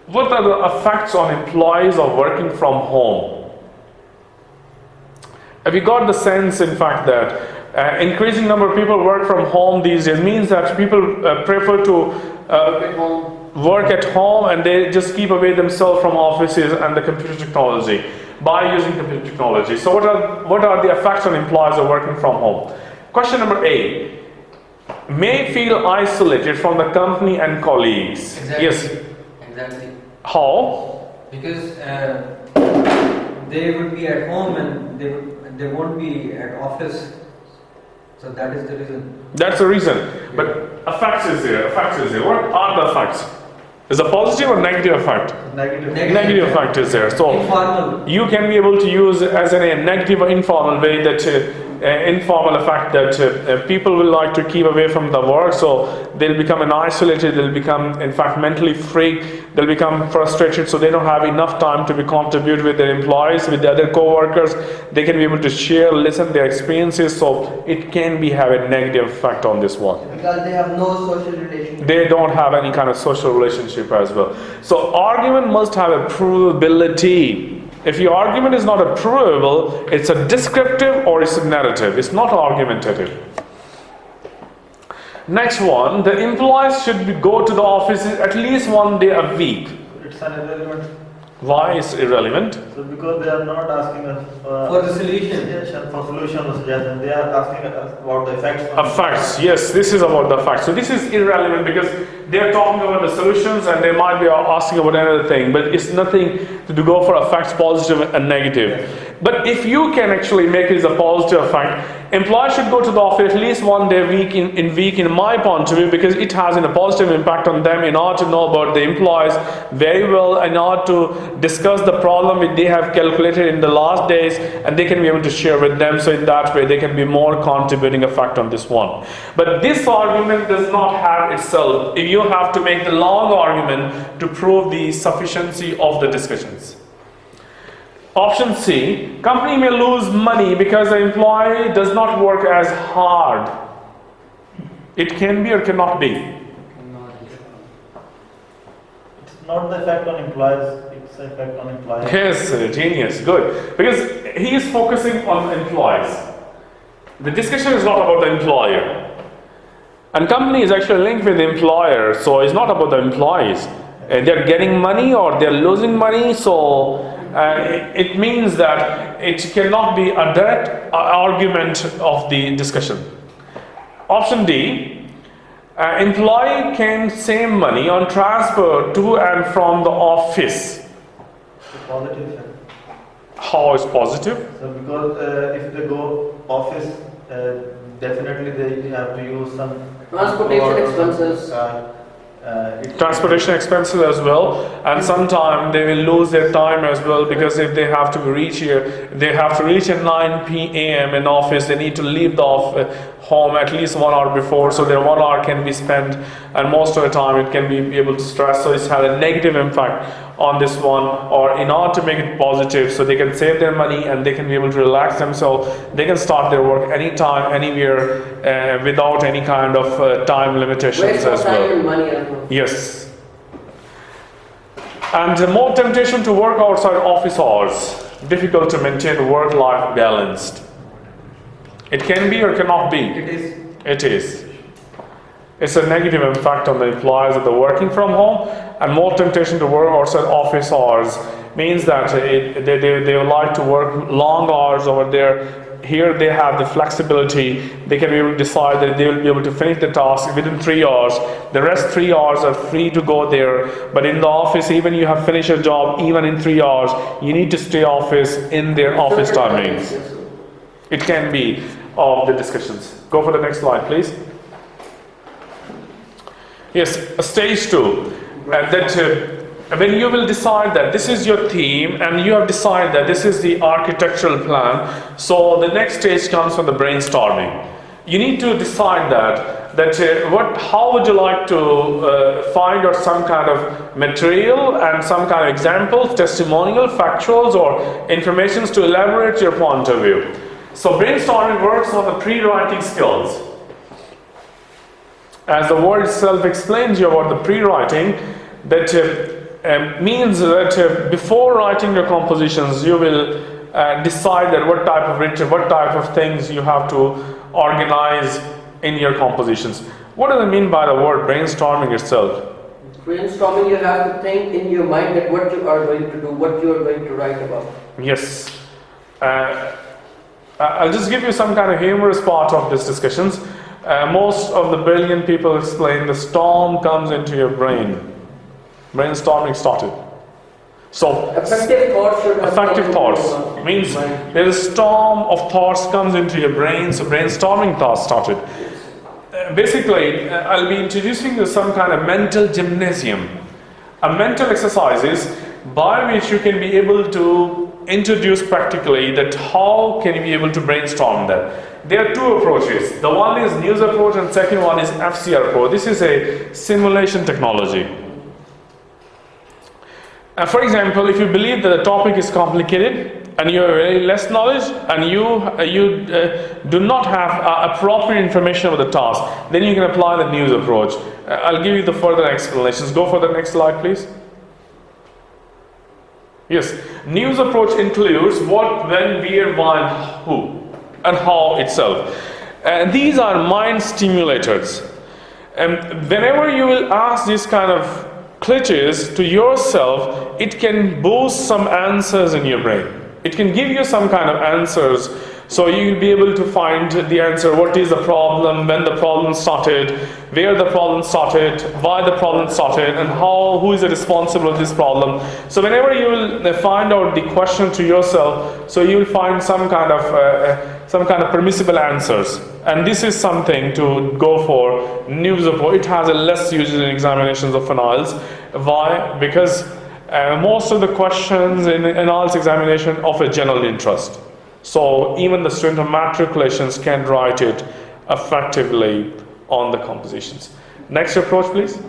What are the effects on employees of working from home? Have you got the sense, in fact, that increasing number of people work from home these days means that people prefer to work at home and they just keep away themselves from offices and the computer technology by using computer technology. So what are the effects on employees of working from home? Question number A. May feel isolated from the company and colleagues.
Exactly.
Yes.
Exactly.
How?
Because they would be at home and they won't be at office. So that is the reason.
That's the reason. But effects is there. Effects is there. What are the effects? Is a positive or negative effect?
Negative.
Negative effect is there. So
Informal.
you can be able to use as a negative or informal way that informal effect that people will like to keep away from the work, so they'll become isolated, they'll become in fact mentally free, they'll become frustrated, so they don't have enough time to be contribute with their employees, with the other co-workers. They can be able to share, listen their experiences, so it can be have a negative effect on this one.
Because they have no social relationship.
They don't have any kind of social relationship as well. So argument must have a provability. If your argument is not a provable, it's a descriptive or it's a narrative. It's not argumentative. Next one, the employees should go to the offices at least 1 day a week.
It's an irrelevant.
Why is irrelevant?
So because they are not asking us
For the solution.
for solution or suggestion, they are asking us about the effects. on-
Effects, yes, this is about the facts. So this is irrelevant because they are talking about the solutions and they might be asking about another thing, but it's nothing to go for effects, positive and negative. But if you can actually make it as a positive effect, employees should go to the office at least one day a week in my point of view, because it has a positive impact on them in order to know about the employees very well, in order to discuss the problem which they have calculated in the last days, and they can be able to share with them, so in that way they can be more contributing effect on this one. But this argument does not have itself. If you have to make the long argument to prove the sufficiency of the discussions. Option C, company may lose money because the employee does not work as hard. It can be or cannot be.
It's not the effect on employees, it's the effect on employees.
Yes, genius, good. Because he is focusing on employees. The discussion is not about the employer. And company is actually linked with the employer, so it's not about the employees. They're getting money or they're losing money, so it means that it cannot be a direct argument of the discussion. Option D, employee can save money on transfer to and from the office.
The positive effect.
How is positive?
So because if they go office, definitely they have to use some
Transportation expenses.
Transportation expenses as well, and sometimes they will lose their time as well, because if they have to reach here, they have to reach at 9 p.m. in office, they need to leave the home at least 1 hour before, so their 1 hour can be spent, and most of the time it can be able to stress, so it's had a negative impact on this one. Or in order to make it positive, so they can save their money and they can be able to relax themselves, they can start their work anytime, anywhere, without any kind of time limitations
Waste of
as
time
well.
and money as well.
Yes. And more temptation to work outside office hours. Difficult to maintain work-life balanced. It can be or cannot be.
It is.
It is. It's a negative impact on the employees that are working from home, and more temptation to work outside office hours means that they would like to work long hours over there. Here they have the flexibility. They can be able to decide that they will be able to finish the task within 3 hours. The rest 3 hours are free to go there. But in the office, even you have finished your job, even in 3 hours, you need to stay office in their office timings. It can be of the discussions. Go for the next slide, please. Yes, stage 2. When you will decide that this is your theme and you have decided that this is the architectural plan, so the next stage comes from the brainstorming. You need to decide how would you like to find out some kind of material and some kind of examples, testimonial, factuals, or informations to elaborate your point of view. So brainstorming works on the pre-writing skills. As the word itself explains you about the pre-writing, that means that before writing your compositions, you will decide that what type of things you have to organize in your compositions. What does it mean by the word brainstorming itself?
Brainstorming, you have to think in your mind that what you are going to do, what you are going to write about.
Yes. I'll just give you some kind of humorous part of these discussions. Most of the brilliant people explain the storm comes into your brain. Brainstorming started. So
Effective thoughts should have
effective
come
thoughts
into your
means
mind.
there is a storm of thoughts comes into your brain, so brainstorming thoughts started. Basically, I'll be introducing you some kind of mental gymnasium, a mental exercises by which you can be able to introduce practically that how can you be able to brainstorm that. There are two approaches. The one is news approach and second one is FCR approach. This is a simulation technology. For example, if you believe that the topic is complicated and you have very less knowledge and you do not have appropriate information about the task, then you can apply the news approach. I'll give you the further explanations. Go for the next slide, please. Yes, news approach includes what, when, where, why, who, and how itself. These are mind stimulators. Whenever you will ask this kind of glitches to yourself, it can boost some answers in your brain. It can give you some kind of answers So you'll be able to find the answer, what is the problem, when the problem started, where the problem started, why the problem started, and who is responsible for this problem. So whenever you will find out the question to yourself, so you will find some kind of permissible answers. And this is something to go for news report. It has a less usage in examinations of IELTS. Why? Because most of the questions in IELTS examination of a general interest. So even the student of matriculations can write it effectively on the compositions. Next approach, please.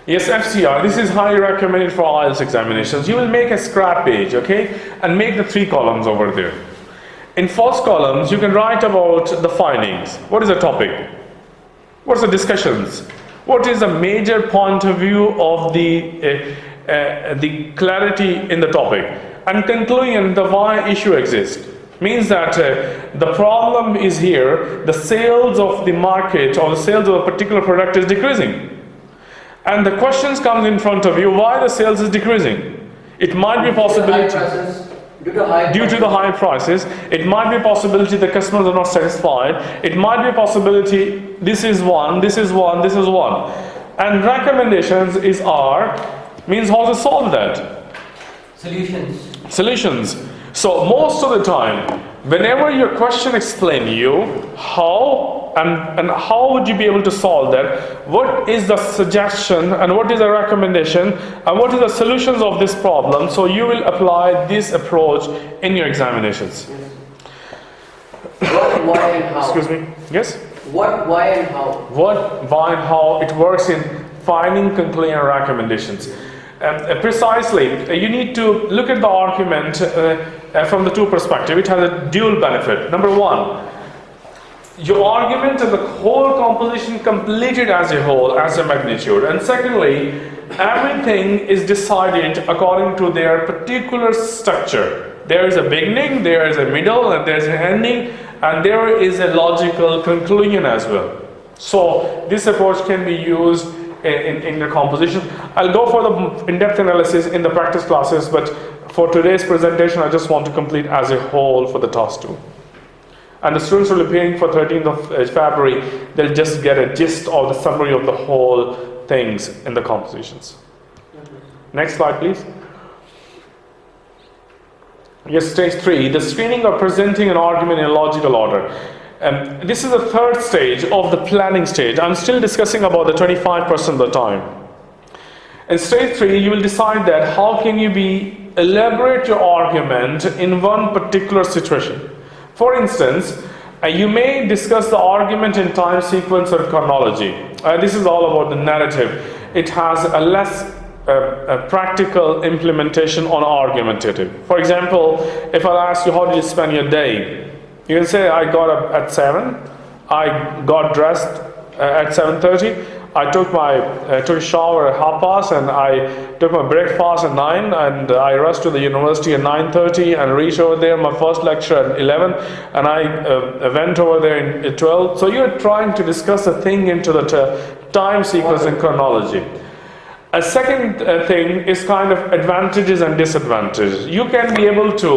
Yes, FCR. This is highly recommended for IELTS examinations. You will make a scrap page, okay, and make the 3 columns over there. In first columns, you can write about the findings. What is the topic? What's the discussions? What is the major point of view of the clarity in the topic? And conclusion, the why issue exists. Means that the problem is here, the sales of the market or the sales of a particular product is decreasing. And the questions comes in front of you, why the sales is decreasing? It might be possibility due to the high prices. It might be possibility the customers are not satisfied. It might be possibility this is one, this is one, this is one. And recommendations means how to solve that. Solutions. So most of the time, whenever your question explains you how and how would you be able to solve that, what is the suggestion and what is the recommendation and what is the solutions of this problem, so you will apply this approach in your examinations.
What, why and how?
Excuse me? Yes?
What, why and how?
What, why and how it works in finding conclusion and recommendations. Precisely, you need to look at the argument from the 2 perspectives. It has a dual benefit. Number 1, your argument is the whole composition completed as a whole, as a magnitude. And secondly, everything is decided according to their particular structure. There is a beginning, there is a middle, and there is an ending, and there is a logical conclusion as well. So this approach can be used in the composition. I'll go for the in-depth analysis in the practice classes, but for today's presentation, I just want to complete as a whole for the task 2. And the students will be appearing for 13th of February. They'll just get a gist of the summary of the whole things in the compositions. Next slide, please. Yes, stage 3, the screening or presenting an argument in a logical order. This is the 3rd stage of the planning stage. I'm still discussing about the 25% of the time. In stage 3, you will decide that how can you elaborate your argument in one particular situation. For instance, you may discuss the argument in time sequence or chronology. This is all about the narrative. It has a less practical implementation on argumentative. For example, if I ask you how did you spend your day, you can say I got up at 7, I got dressed at 7:30, I took a shower at 9:30, and I took my breakfast at 9, and I rushed to the university at 9:30 and reached over there my first lecture at 11, and I went over there at 12. So you're trying to discuss a thing into the time sequence and chronology. A second thing is kind of advantages and disadvantages. You can be able to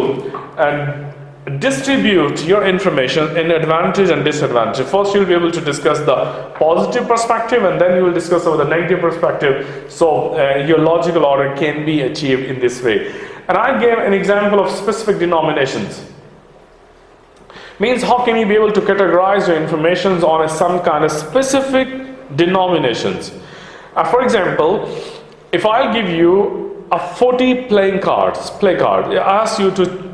distribute your information in advantage and disadvantage. First, you'll be able to discuss the positive perspective, and then you will discuss over the negative perspective. So your logical order can be achieved in this way. And I gave an example of specific denominations. Means how can you be able to categorize your information on some kind of specific denominations. For example, if I give you a 40 play card, I ask you to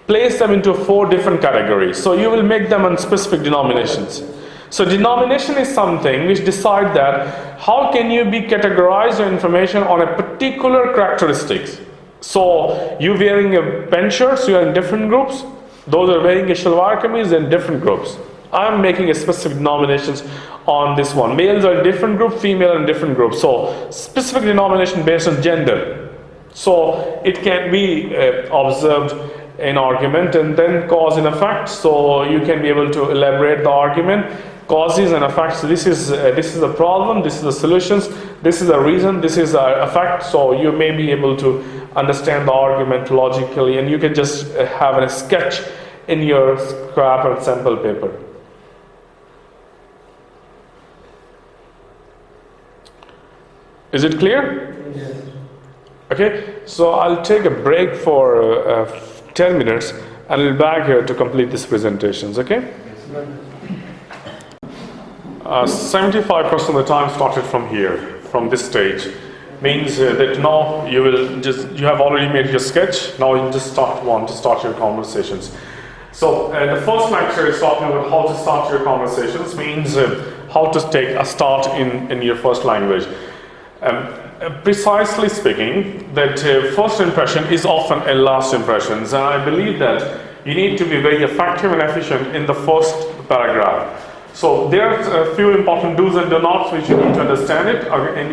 place them into 4 different categories. So you will make them on specific denominations. So denomination is something which decide that how can you categorize your information on a particular characteristics. So you wearing a pen shirt, so you are in different groups. Those are wearing a shalwar kameez in different groups. I am making a specific denominations on this one. Males are in different group, female are in different groups. So specific denomination based on gender. So it can be observed in argument, and then cause and effect. So you can be able to elaborate the argument, causes and effects. This is the problem, this is the solutions, this is the reason, this is the effect. So you may be able to understand the argument logically, and you can just have a sketch in your scrap and sample paper. Is it clear?
Yes.
Okay, so I'll take a break for 10 minutes and I'll be back here to complete these presentations, okay? 75% of the time started from here, from this stage. Means that now you have already made your sketch, now you just want to start your conversations. So the first lecture is talking about how to start your conversations, means how to take a start in your first language. Precisely speaking, that first impression is often a last impression, and I believe that you need to be very effective and efficient in the first paragraph. So there's a few important do's and do nots which you need to understand it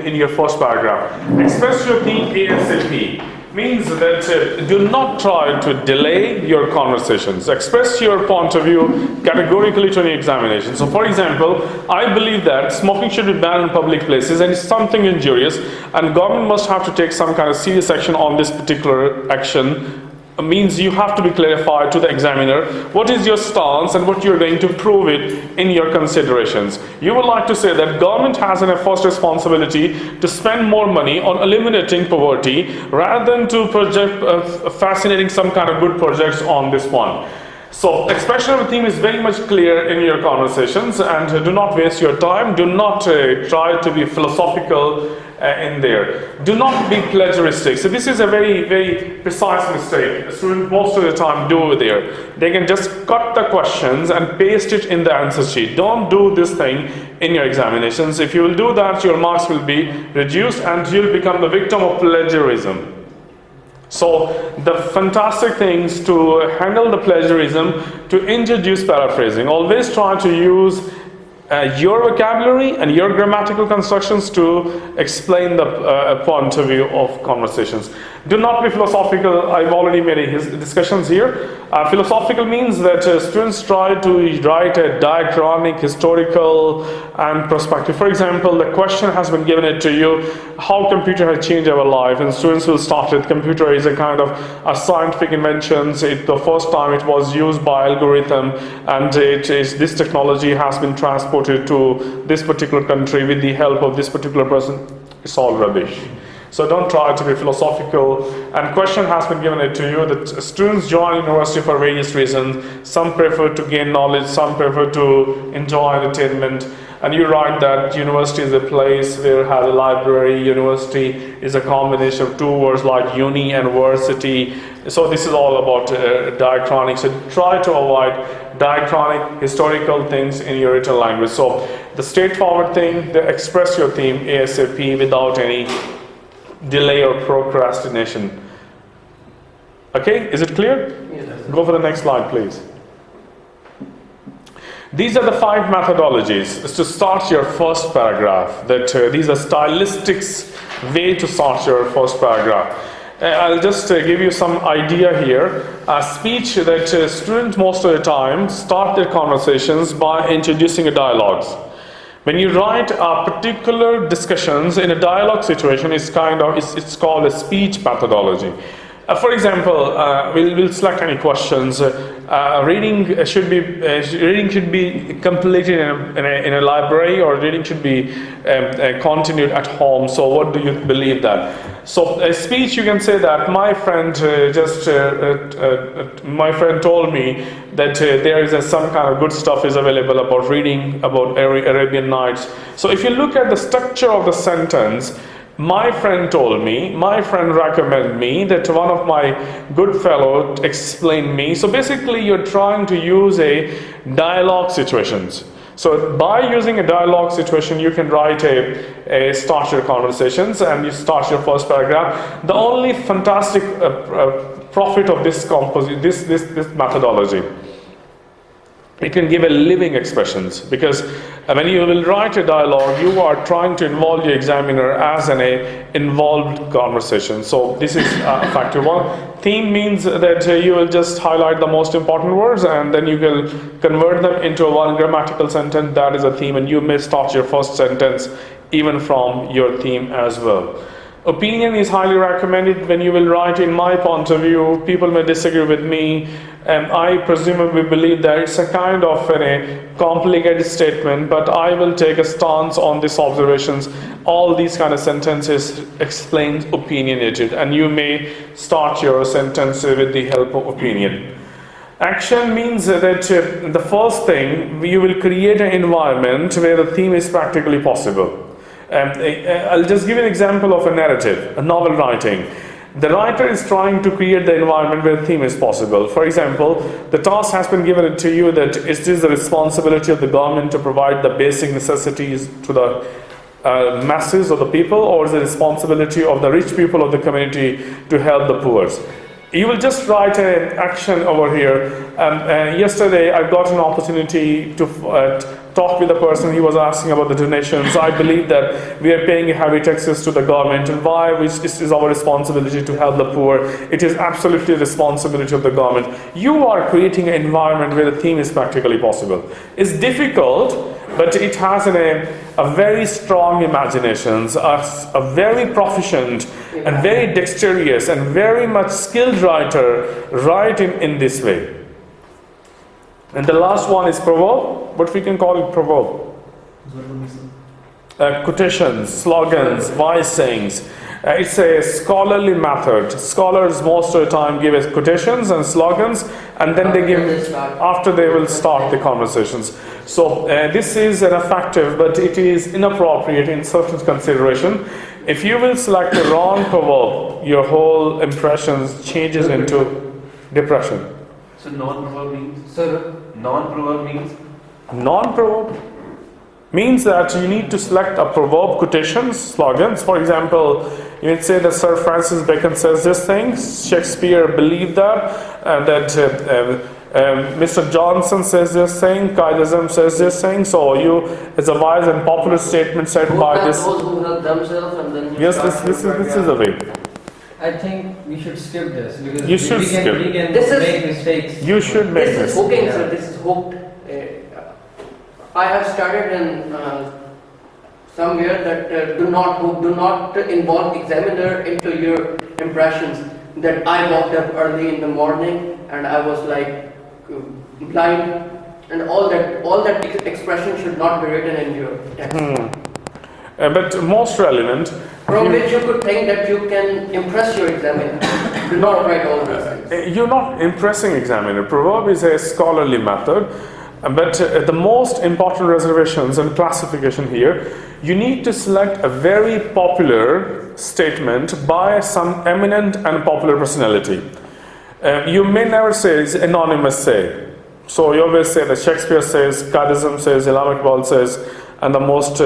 in your first paragraph. Express your theme ASAP means that do not try to delay your conversations. Express your point of view categorically to any examination. So for example, I believe that smoking should be banned in public places and it's something injurious, and government must have to take some kind of serious action on this particular action. Means you have to be clarified to the examiner what is your stance and what you're going to prove it in your considerations. You would like to say that government has a first responsibility to spend more money on eliminating poverty rather than to project fascinating some kind of good projects on this one. So expression of the theme is very much clear in your conversations, and do not waste your time. Do not try to be philosophical in there. Do not be plagiaristic. So this is a very, very precise mistake. Students most of the time do there. They can just cut the questions and paste it in the answer sheet. Don't do this thing in your examinations. If you will do that, your marks will be reduced and you'll become the victim of plagiarism. So the fantastic things to handle the plagiarism, to introduce paraphrasing. Always try to use your vocabulary and your grammatical constructions to explain the point of view of conversations. Do not be philosophical. I've already made discussions here. Philosophical means that students try to write a diachronic, historical and perspective. For example, the question has been given it to you, how computer has changed our life, and students will start with computer is a kind of a scientific invention. The first time it was used by algorithm, and this technology has been transported to this particular country with the help of this particular person. It's all rubbish. So don't try to be philosophical. And question has been given it to you that students join university for various reasons. Some prefer to gain knowledge, some prefer to enjoy entertainment. And you write that university is a place where it has a library. University is a combination of two words like uni and versity. So this is all about diachronic. So try to avoid diachronic, historical things in your written language. So the straightforward thing, express your theme ASAP without any delay or procrastination. Okay, is it clear?
Yes.
Go for the next slide, please. These are the 5 methodologies to start your first paragraph. These are stylistics way to start your first paragraph. I'll just give you some idea here. A speech that students most of the time start their conversations by introducing a dialogues. When you write particular discussions in a dialogue situation, it's called a speech methodology. For example, we'll select any questions. Reading should be completed in a library, or reading should be continued at home. So what do you believe that? So a speech, you can say that my friend told me that there is some kind of good stuff is available about reading about Arabian Nights. So if you look at the structure of the sentence, my friend told me, my friend recommended me, that one of my good fellow explained me. So basically you're trying to use a dialogue situations. So by using a dialogue situation, you can write a start your conversations and you start your first paragraph. The only fantastic profit of this methodology, it can give a living expressions, because when you will write a dialogue, you are trying to involve your examiner as an involved conversation. So this is factor 1. Theme means that you will just highlight the most important words and then you will convert them into one grammatical sentence. That is a theme, and you may start your first sentence even from your theme as well. Opinion is highly recommended when you will write in my point of view. People may disagree with me. I presumably believe that it's a kind of a complicated statement, but I will take a stance on these observations. All these kind of sentences explain opinionated, and you may start your sentence with the help of opinion. Action means that the first thing, you will create an environment where the theme is practically possible. I'll just give you an example of a narrative, a novel writing. The writer is trying to create the environment where the theme is possible. For example, the task has been given to you that it is the responsibility of the government to provide the basic necessities to the masses of the people, or is the responsibility of the rich people of the community to help the poor. You will just write an action over here. Yesterday I got an opportunity to talk with a person. He was asking about the donations. I believe that we are paying heavy taxes to the government, and why which is our responsibility to help the poor. It is absolutely the responsibility of the government. You are creating an environment where the theme is practically possible. It's difficult, but it has a very strong imaginations, a very proficient and very dexterous and very much skilled writer write in this way. And the last one is proverb. What we can call it proverb. Quotations, slogans, wise sayings. It's a scholarly method. Scholars most of the time give us quotations and slogans, and then they give after they will start the conversations. So this is an effective, but it is inappropriate in certain consideration. If you will select the wrong proverb, your whole impressions changes into depression.
So non-proverb means?
Sir,
Non-proverb means?
Non-proverb means that you need to select a proverb, quotations, slogans. For example, you would say that Sir Francis Bacon says this thing, Shakespeare believed that, and that Mr. Johnson says this thing, Qaidism says this thing. So you, it's a wise and popular statement said by this.
those who help themselves and then
Yes, this is the way.
I think we should skip this because
You should skip.
we can
This is-
make mistakes.
You should make
This is
this.
hooking,
Yeah.
sir. This is hooked. I have started in somewhere that do not involve examiner into your impressions. That I woke up early in the morning and I was like blind, and all that expression should not be written in your text.
But most relevant.
From which you could think that you can impress your examiner. Do not write all these things.
You're not impressing examiner. Proverb is a scholarly method, but the most important reservations and classification here, you need to select a very popular statement by some eminent and popular personality. You may never say it's anonymous say. So you always say that Shakespeare says, Qaidism says, Ilham Iqbal says, and the most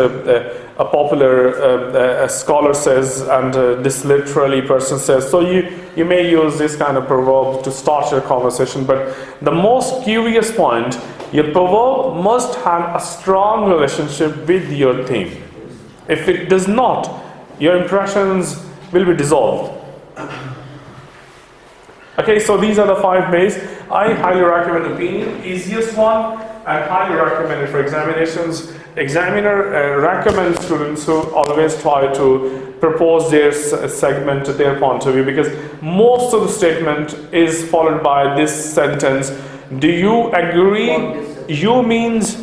a popular scholar says, and this literary person says. So you may use this kind of proverb to start your conversation. But the most curious point, your proverb must have a strong relationship with your theme. If it does not, your impressions will be dissolved. Okay, so these are the 5 ways. I highly recommend opinion, easiest one, and highly recommend it for examinations. Examiner recommends students who always try to propose their segment, their point of view, because most of the statement is followed by this sentence. Do you agree? You means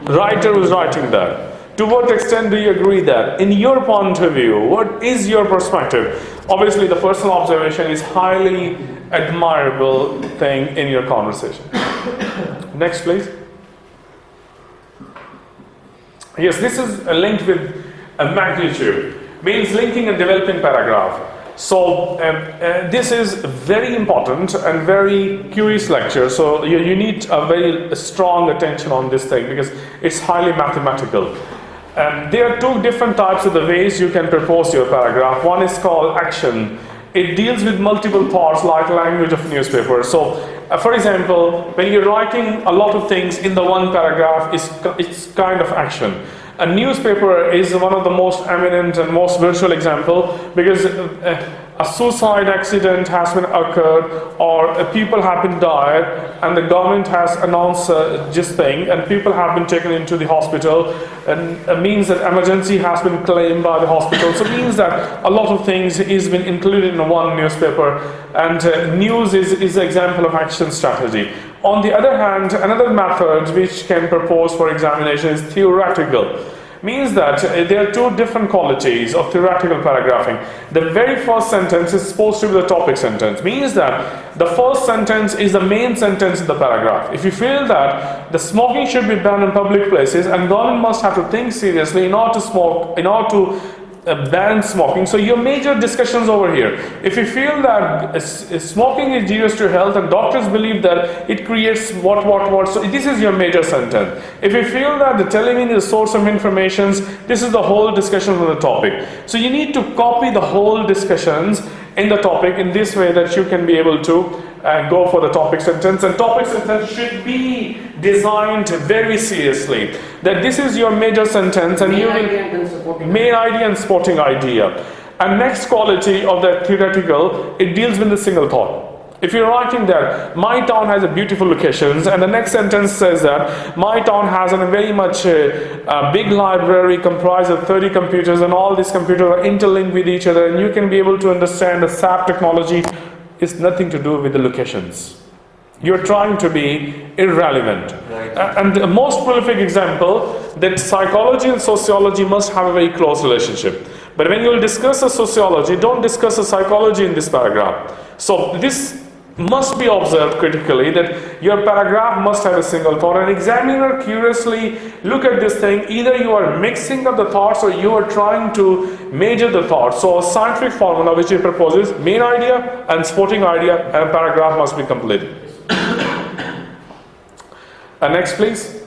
writer who's writing that. To what extent do you agree that? In your point of view, what is your perspective? Obviously, the personal observation is highly admirable thing in your conversation. Next, please. Yes, this is linked with a magnitude. Means linking and developing paragraph. So this is very important and very curious lecture. So you need a very strong attention on this thing because it's highly mathematical. There are 2 different types of the ways you can propose your paragraph. One is called action. It deals with multiple thoughts like language of newspaper. So for example, when you're writing a lot of things in the one paragraph, it's kind of action. A newspaper is one of the most eminent and most virtual example because a suicide accident has been occurred, or people have been died, and the government has announced this thing, and people have been taken into the hospital, and it means that emergency has been claimed by the hospital. So it means that a lot of things is been included in one newspaper, and news is an example of action strategy. On the other hand, another method which can propose for examination is theoretical. Means that there are two different qualities of theoretical paragraphing. The very first sentence is supposed to be the topic sentence. Means that the first sentence is the main sentence in the paragraph. If you feel that the smoking should be banned in public places, and government must have to think seriously in order to smoke, in order to ban smoking, so your major discussions over here. If you feel that smoking is dangerous to health and doctors believe that it creates what, so this is your major sentence. If you feel that the television is a source of information, this is the whole discussion on the topic. So you need to copy the whole discussions in the topic in this way that you can be able to go for the topic sentence. And topic sentence should be designed very seriously. That this is your major sentence, and you will main idea and supporting idea. And next quality of the theoretical, it deals with the single thought. If you're writing that my town has a beautiful locations, and the next sentence says that my town has a very much big library comprised of 30 computers, and all these computers are interlinked with each other, and you can be able to understand the SAP technology is nothing to do with the locations. You're trying to be irrelevant.
Right.
And the most prolific example that psychology and sociology must have a very close relationship. But when you will discuss the sociology, don't discuss the psychology in this paragraph. So this must be observed critically, that your paragraph must have a single thought. An examiner curiously look at this thing, either you are mixing up the thoughts or you are trying to measure the thoughts. So a scientific formula which it proposes, main idea and supporting idea, and a paragraph must be completed. Next please.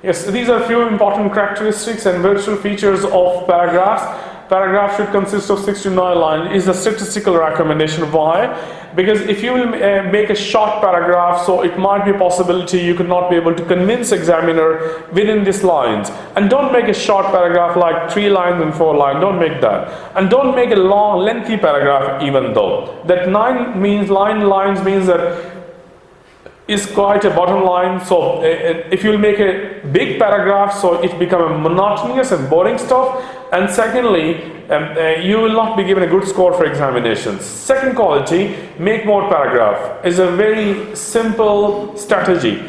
Yes, these are a few important characteristics and virtual features of paragraphs. Paragraph should consist of 6 to 9 lines. Is a statistical recommendation. Why? Because if you will make a short paragraph, so it might be a possibility you could not be able to convince examiner within these lines. And don't make a short paragraph like 3 lines and 4 lines. Don't make that. And don't make a long, lengthy paragraph even though. That 9 means lines means that is quite a bottom line. So if you will make a big paragraph, so it becomes monotonous and boring stuff. And secondly, you will not be given a good score for examinations. Second quality, make more paragraph, is a very simple strategy.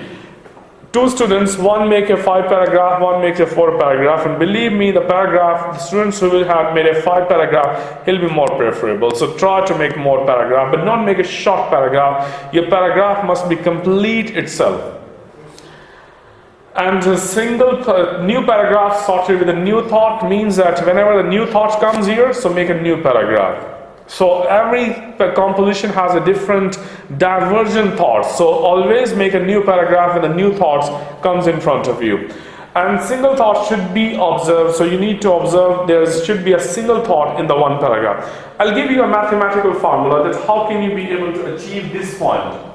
2 students, one make a 5 paragraph, one makes a 4 paragraph, and believe me, the students who will have made a 5 paragraph, he'll be more preferable. So try to make more paragraph, but not make a short paragraph. Your paragraph must be complete itself. And a single new paragraph sorted with a new thought means that whenever the new thought comes here, so make a new paragraph. So every composition has a different divergent thought. So always make a new paragraph when the new thoughts comes in front of you. And single thought should be observed. So you need to observe there should be a single thought in the one paragraph. I'll give you a mathematical formula that how can you be able to achieve this point.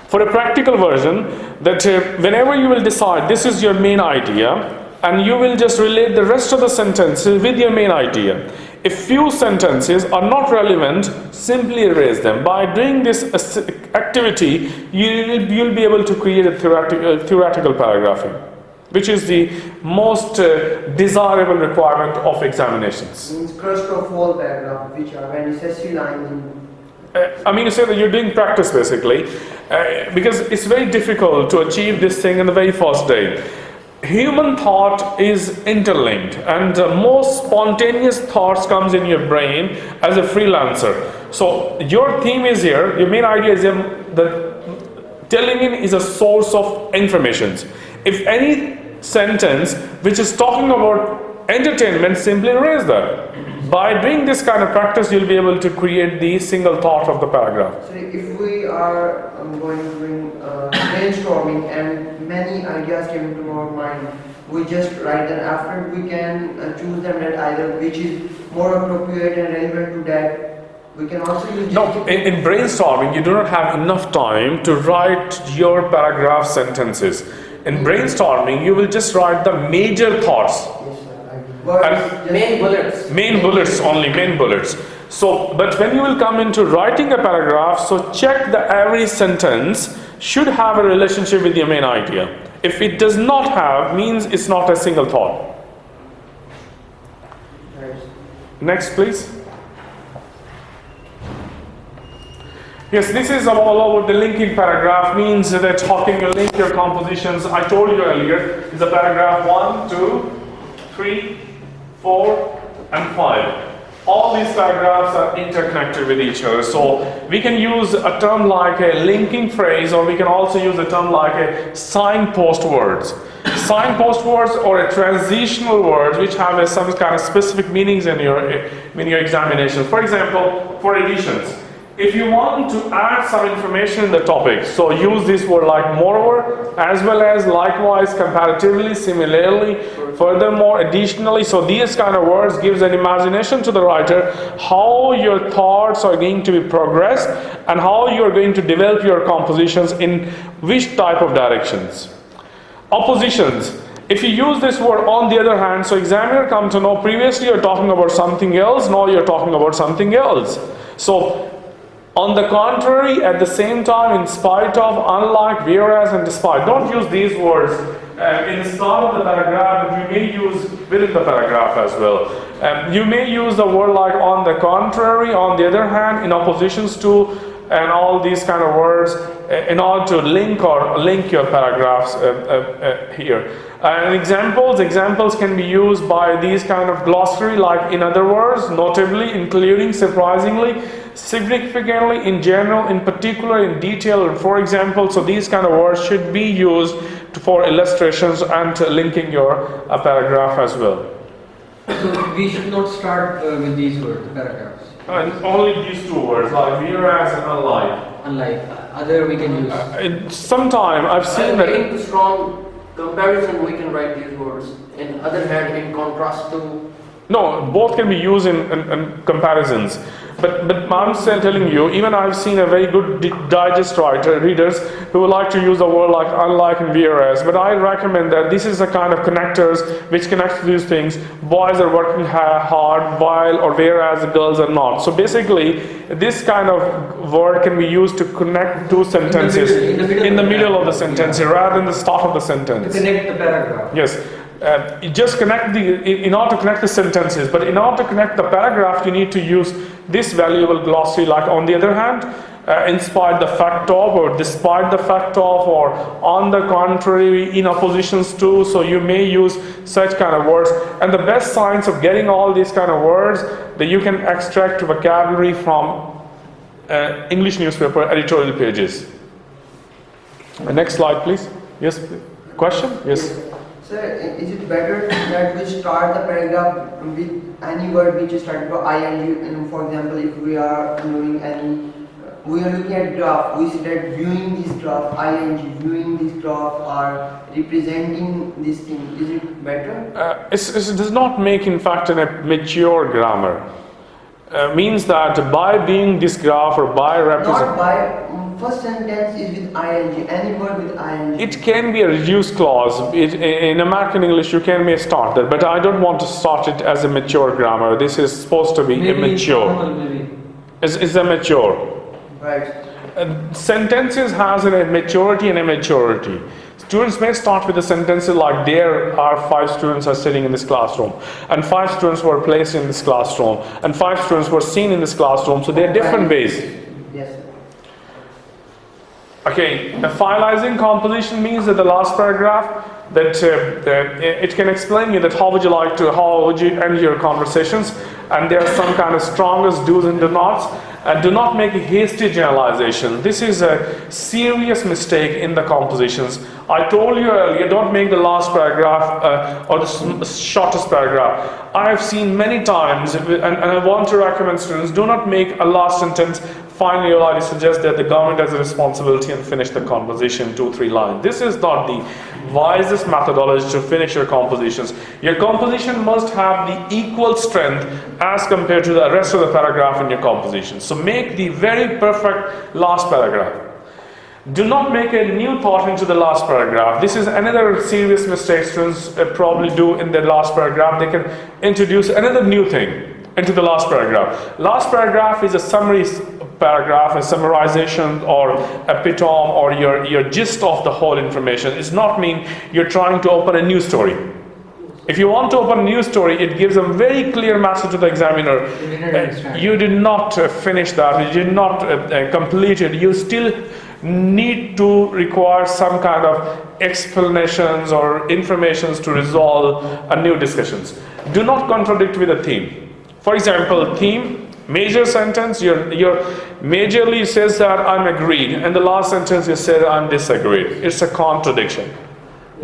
For a practical version, that whenever you will decide this is your main idea, and you will just relate the rest of the sentences with your main idea. If few sentences are not relevant, simply erase them. By doing this activity, you'll be able to create a theoretical paragraphing, which is the most desirable requirement of examinations.
Means crust of whole paragraph, which are very necessary lines.
I mean to say that you're doing practice basically, because it's very difficult to achieve this thing in the very first day. Human thought is interlinked, and most spontaneous thoughts comes in your brain as a freelancer. So your theme is here, your main idea is that telling in is a source of information. If any sentence which is talking about entertainment, simply erase that. By doing this kind of practice, you'll be able to create the single thought of the paragraph.
So if we are going to bring brainstorming and many ideas came into our mind, we just write them. After we can choose them that either which is more appropriate and relevant to that. We can also use.
No, in brainstorming, you do not have enough time to write your paragraph sentences. In brainstorming, you will just write the major thoughts.
Yes, sir, I agree. Words,
Main bullets.
Main bullets only, main bullets. So, but when you will come into writing a paragraph, so check that every sentence should have a relationship with your main idea. If it does not have, means it's not a single thought. Next, please. Yes, this is all about the linking paragraph, means that how can you link your compositions. I told you earlier, is a paragraph 1, 2, 3, 4, and 5. All these paragraphs are interconnected with each other. So we can use a term like a linking phrase, or we can also use a term like a signpost words. Signpost words or a transitional words which have some kind of specific meanings in your examination. For example, for additions. If you want to add some information in the topic, so use this word like moreover, as well as likewise, comparatively, similarly, furthermore, additionally. So these kind of words gives an imagination to the writer how your thoughts are going to be progressed and how you are going to develop your compositions in which type of directions. Oppositions. If you use this word on the other hand, so examiner come to know previously you're talking about something else, now you're talking about something else. So on the contrary, at the same time, in spite of, unlike, whereas, and despite. Don't use these words in the start of the paragraph, but you may use within the paragraph as well. You may use the word like on the contrary, on the other hand, in oppositions to, and all these kind of words in order to link your paragraphs here. And examples can be used by these kind of glossary, like in other words, notably, including, surprisingly, significantly, in general, in particular, in detail, for example. So these kind of words should be used for illustrations and linking your paragraph as well.
So we should not start with these words, paragraphs.
Only these two words, like whereas and unlike.
Unlike other we can use.
Sometime I've seen that.
In strong comparison, we can write these words. In other hand, in contrast to.
No, both can be used in comparisons. But I'm still telling you, even I've seen a very good digest readers who would like to use the word like unlike and whereas. But I recommend that this is a kind of connectors which connect these things. Boys are working hard while or whereas girls are not. So basically, this kind of word can be used to connect two sentences in the middle of the sentence rather than the start of the sentence.
To connect the paragraph.
Yes. Just connect in order to connect the sentences, but in order to connect the paragraph, you need to use this valuable glossary, like on the other hand, in spite the fact of, or despite the fact of, or on the contrary, in oppositions to. So you may use such kind of words. And the best signs of getting all these kind of words that you can extract vocabulary from English newspaper editorial pages. Next slide, please. Yes, question? Yes.
Sir, is it better that we start the paragraph with any word which is started by ing? And for example, if we are doing we are looking at graph, we see that viewing this graph, ing, viewing this graph, are representing this thing. Is it better?
It does not make, in fact, a mature grammar. Means that by being this graph or by represent.
Not by. First sentence is with ing, any word with ing.
It can be a reduced clause. In American English, you can may start that, but I don't want to start it as a mature grammar. This is supposed to be immature. It's immature.
Right.
Sentences has a maturity and immaturity. Students may start with the sentences like there are 5 students are sitting in this classroom, and 5 students were placed in this classroom, and 5 students were seen in this classroom. So there are different ways.
Yes.
Okay, the finalizing composition means that the last paragraph that it can explain you that how would you end your conversations, and there are some kind of strongest do's and do nots. And do not make a hasty generalization. This is a serious mistake in the compositions. I told you earlier, don't make the last paragraph or the shortest paragraph. I have seen many times, and I want to recommend students, do not make a last sentence. Finally, I suggest that the government has a responsibility and finish the composition 2-3 lines. This is not the wisest methodology to finish your compositions. Your composition must have the equal strength as compared to the rest of the paragraph in your composition. So make the very perfect last paragraph. Do not make a new thought into the last paragraph. This is another serious mistake students probably do in the last paragraph. They can introduce another new thing into the last paragraph. Last paragraph is a summary paragraph, a summarization or epitome or your gist of the whole information. It's not mean you're trying to open a new story. If you want to open a new story, it gives a very clear message to the examiner. You did not finish that, you did not complete it. You still need to require some kind of explanations or informations to resolve a new discussions. Do not contradict with a theme. For example, theme, major sentence, your majorly says that I'm agreed, and the last sentence you said I'm disagreed. It's a contradiction.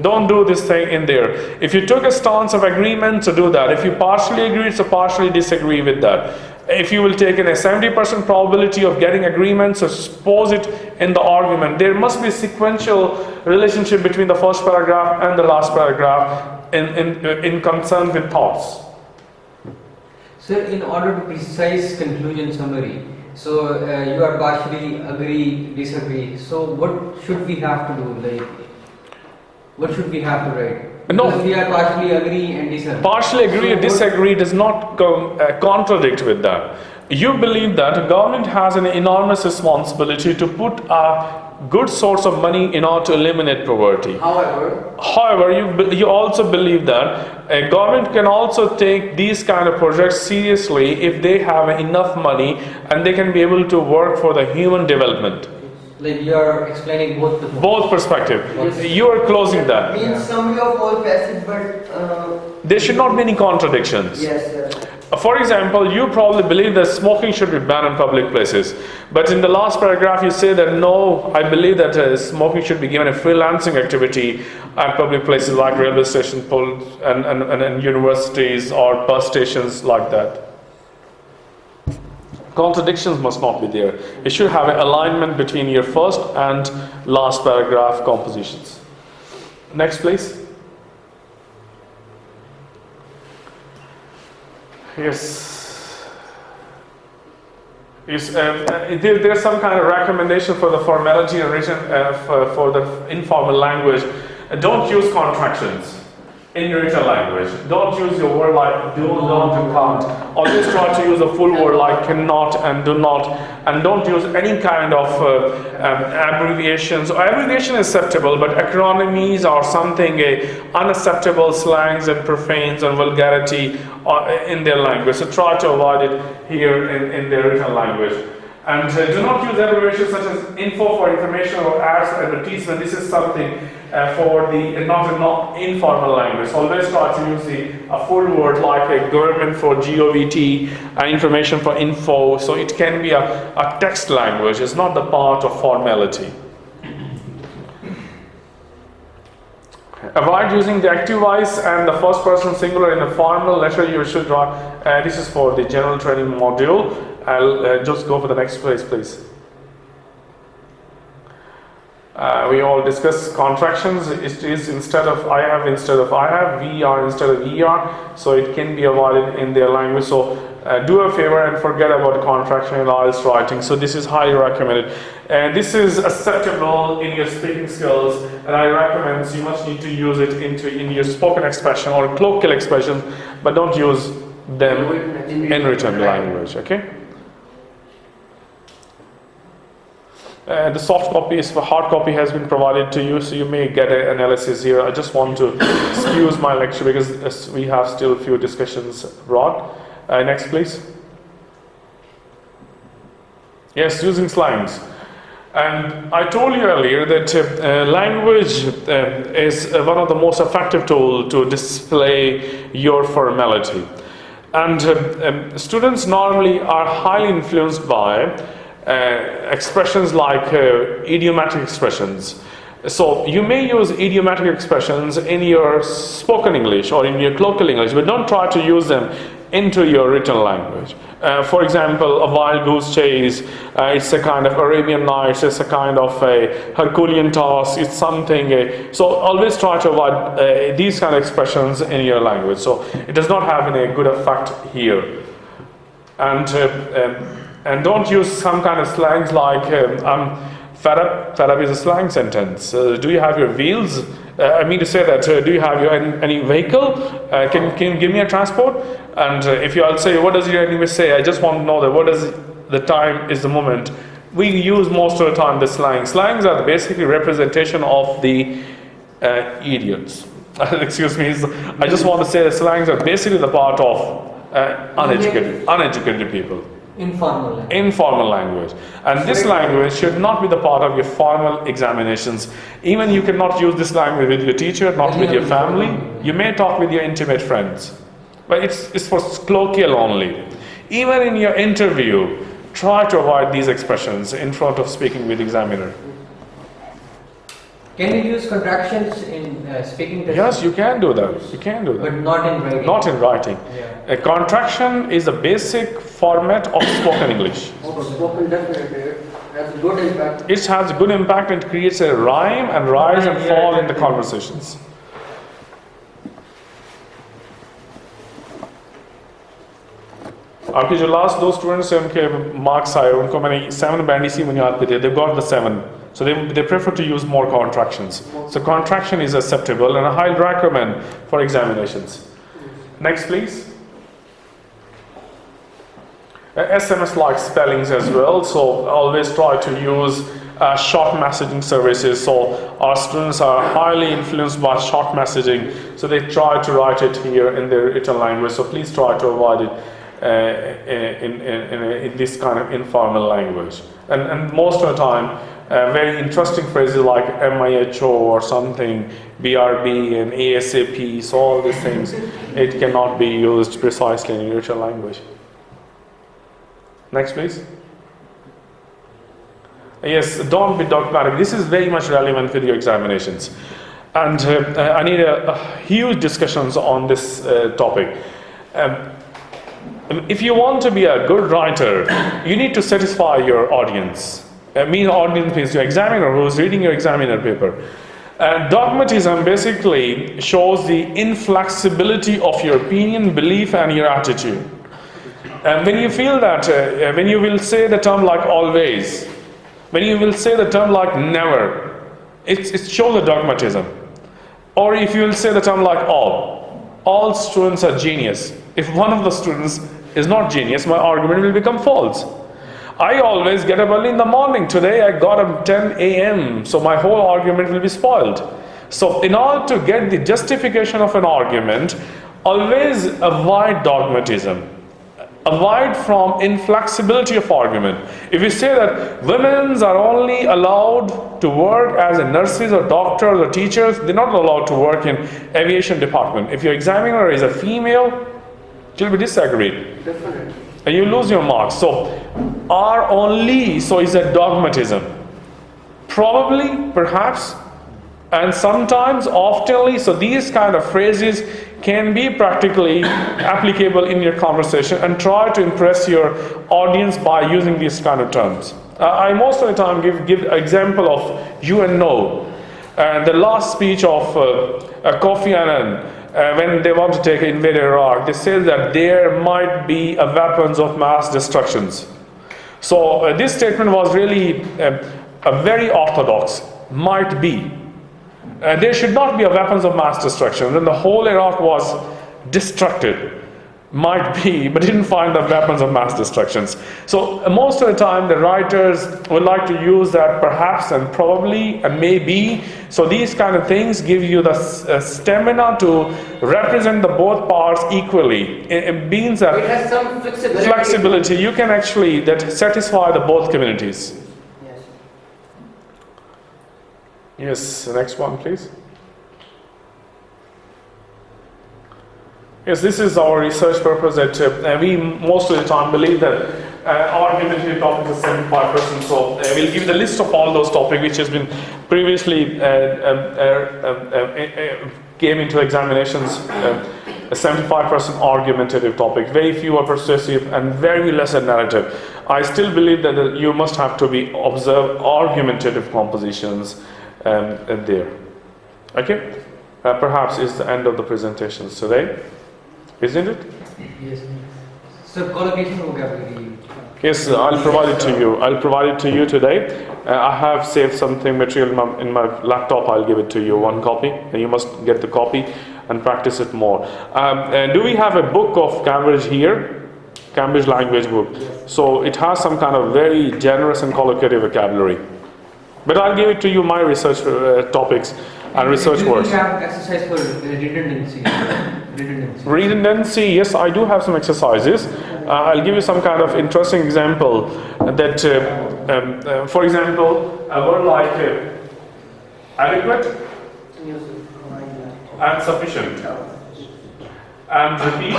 Don't do this thing in there. If you took a stance of agreement, so do that. If you partially agree, so partially disagree with that. If you will take in a 70% probability of getting agreement, so suppose it in the argument. There must be a sequential relationship between the first paragraph and the last paragraph in concern with thoughts.
Sir, in order to precise conclusion summary, so you are partially agree, disagree. So what should we have to do? Like, what should we have to write?
No.
Because we are partially agree and disagree.
Partially agree or disagree does not contradict with that. You believe that the government has an enormous responsibility to put a good source of money in order to eliminate poverty. However, you also believe that a government can also take these kind of projects seriously if they have enough money and they can be able to work for the human development.
Like you are explaining both
perspective. Yes. You are closing that.
Means summary of all passage, but
there should not be any contradictions.
yes, sir.
For example, you probably believe that smoking should be banned in public places. But in the last paragraph, you say that no, I believe that smoking should be given a freelancing activity at public places like railway stations and universities or bus stations like that. Contradictions must not be there. It should have an alignment between your first and last paragraph compositions. Next, please. Yes. There's some kind of recommendation for the formality and written for the informal language. Don't use contractions in written language. Don't use your word like do, don't, and can't. Always try to use a full word like cannot and do not. And don't use any kind of abbreviations. Abbreviation is acceptable, but acronyms or something unacceptable slangs and profanes and vulgarity in their language. So try to avoid it here in their written language. And do not use abbreviations such as info for information or ads for advertisement. This is something for the not informal language. Always try to use a full word like a government for GOVT and information for info. So it can be a text language. It's not the part of formality. Avoid using the active voice and the first person singular in the formal letter. You should write. This is for the general training module. I'll just go for the next place, please. We all discuss contractions. It is instead of I have, instead of I have, we are instead of we are. So it can be avoided in their language. So do a favor and forget about contraction in IELTS writing. So this is highly recommended. And this is acceptable in your speaking skills. And I recommend you must need to use it in your spoken expression or colloquial expression, but don't use them in written language. Okay. The soft copy is for hard copy has been provided to you, so you may get an analysis here. I just want to excuse my lecture because we have still a few discussions abroad. Next, please. Yes, using slangs. And I told you earlier that language is one of the most effective tools to display your formality. And students normally are highly influenced by expressions like idiomatic expressions. So you may use idiomatic expressions in your spoken English or in your colloquial English, but don't try to use them into your written language. For example, a wild goose chase, it's a kind of Arabian Nights, it's a kind of a Herculean task, it's something. So always try to avoid these kind of expressions in your language. So it does not have any good effect here. And don't use some kind of slangs like Fed up is a slang sentence. Do you have your wheels? I mean to say that, do you have your any vehicle? Can you give me a transport? And if I'll say, what does your enemy say? I just want to know that what is the time is the moment. We use most of the time the slang. Slangs are basically representation of the idiots. Excuse me. I just want to say that slangs are basically the part of uneducated people. Informal language. And this language should not be the part of your formal examinations. Even you cannot use this language with your teacher, not with your family. You may talk with your intimate friends. But it's for colloquial only. Even in your interview, try to avoid these expressions in front of speaking with examiner.
Can you use contractions in speaking test?
Yes, you can do that. You can do that.
But not in writing.
Not in writing.
Yeah.
A contraction is a basic format of spoken English.
Spoken definitely has good impact.
It has good impact and creates a rhyme and rise and fall in the conversations. आपके जो last दो students हैं उनके marks आए उनको मैंने 7 band इसी बुनियाद पे दिए they've got the 7 so they prefer to use more contractions so contraction is acceptable and I highly recommend for examinations. Next please. SMS like spellings as well, so always try to use short messaging services. So our students are highly influenced by short messaging, so they try to write it here in their written language, so please try to avoid it in this kind of informal language. And most of the time, very interesting phrases like MIHO or something, BRB and ASAP, so all these things, it cannot be used precisely in written language. Next please. Yes, don't be dogmatic. This is very much relevant with your examinations. And I need a huge discussions on this topic. If you want to be a good writer, you need to satisfy your audience. Audience means your examiner who is reading your examiner paper. Dogmatism basically shows the inflexibility of your opinion, belief and your attitude. And when you feel that, when you will say the term like always, when you will say the term like never, it shows the dogmatism. Or if you will say the term like all students are genius. If one of the students is not genius, my argument will become false. I always get up early in the morning. Today I got up 10 a.m. So my whole argument will be spoiled. So in order to get the justification of an argument, always avoid dogmatism. Avoid from inflexibility of argument. If you say that women are only allowed to work as nurses or doctors or teachers, they're not allowed to work in aviation department. If your examiner is a female, you'll be disagreed.
Definitely.
And you lose your marks. So, are only, so is a dogmatism. Probably, perhaps, and sometimes, oftenly, so these kind of phrases can be practically applicable in your conversation, and try to impress your audience by using these kind of terms. I most of the time give example of you and no. The last speech of Kofi Annan, when they want to take invade Iraq, they say that there might be weapons of mass destructions. So this statement was really a very orthodox, might be. There should not be a weapons of mass destruction. Then the whole Iraq was destructed. Might be, but didn't find the weapons of mass destructions. So most of the time the writers would like to use that perhaps and probably and maybe. So these kind of things give you the stamina to represent the both parts equally. It means that
It has some
flexibility. You can actually satisfy the both communities. Yes, the next one please. Yes, this is our research purpose that we most of the time believe that our argumentative topic is 75%. So we'll give the list of all those topics which has been previously came into examinations. A 75% argumentative topic. Very few are persuasive and very less a narrative. I still believe that you must have to be observe argumentative compositions there. Okay? Perhaps is the end of the presentations today. Isn't it?
Yes. So collocation vocabulary.
Yes, I'll provide it to you. I'll provide it to you today. I have saved something material in my laptop. I'll give it to you, one copy, and you must get the copy and practice it more. And do we have a book of Cambridge here? Cambridge language book. So it has some kind of very generous and colloquial vocabulary. But I'll give it to you, my research topics and research
Do
words.
you have exercise for redundancy?
Redundancy, yes, I do have some exercises. I'll give you some kind of interesting example that, for example, a word like adequate and sufficient and repeat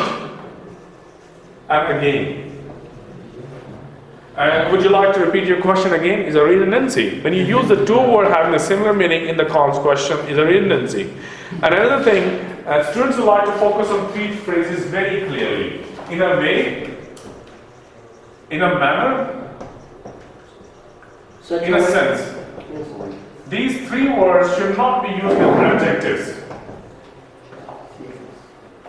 and again. Would you like to repeat your question again? Is a redundancy. When you use the two words having a similar meaning in the cons question, is a redundancy. And another thing, students who like to focus on three phrases very clearly. In a way, in a manner, in a sense. These three words should not be used with adjectives.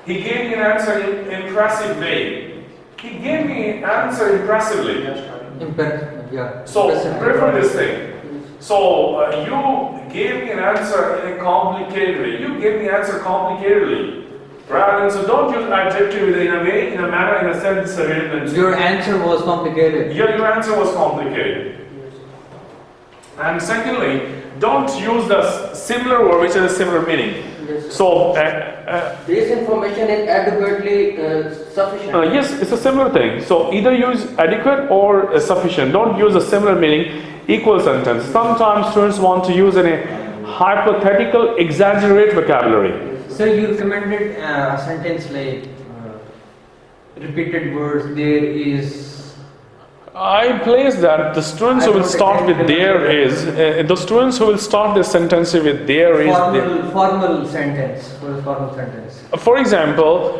He gave me an answer in an impressive way. He gave me an answer impressively. So prefer this thing. So you gave me an answer in a complicated way. You gave me an answer complicatedly. Rather than, so don't use adjective in a way, in a manner, in a sense.
Your answer was complicated.
Your answer was complicated. And secondly, don't use the similar word which has a similar meaning. So
this information is adequately sufficient.
yes, it's a similar thing. So either use adequate or sufficient. Don't use a similar meaning, equal sentence. Sometimes students want to use a hypothetical, exaggerate vocabulary.
Sir, you recommended a sentence like repeated words, there is.
I place that the students who will start with there is, the students who will start the sentence with there is.
Formal sentence. What is formal sentence?
For example,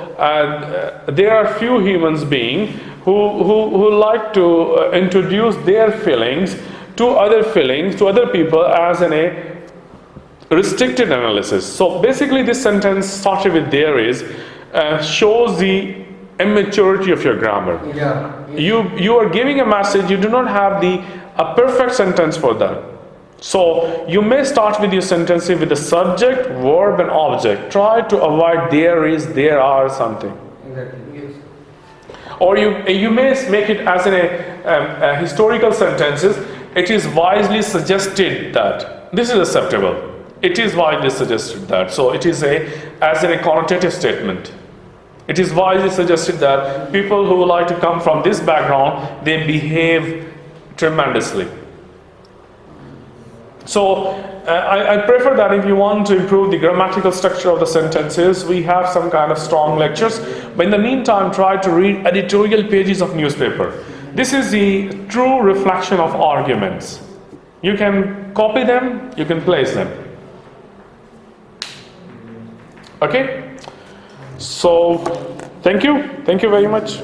there are few humans beings who like to introduce their feelings to other people as a restricted analysis. So basically this sentence started with there is shows the immaturity of your grammar.
Yeah.
You are giving a message, you do not have a perfect sentence for that. So you may start with your sentence with the subject, verb and object. Try to avoid there is, there are something.
Exactly.
Or you may make it as a historical sentences. It is wisely suggested that. This is acceptable. It is widely suggested that. So it is as a connotative statement. It is widely suggested that people who like to come from this background, they behave tremendously. So I prefer that if you want to improve the grammatical structure of the sentences, we have some kind of strong lectures. But in the meantime, try to read editorial pages of newspaper. This is the true reflection of arguments. You can copy them, you can place them. Okay? So, thank you very much.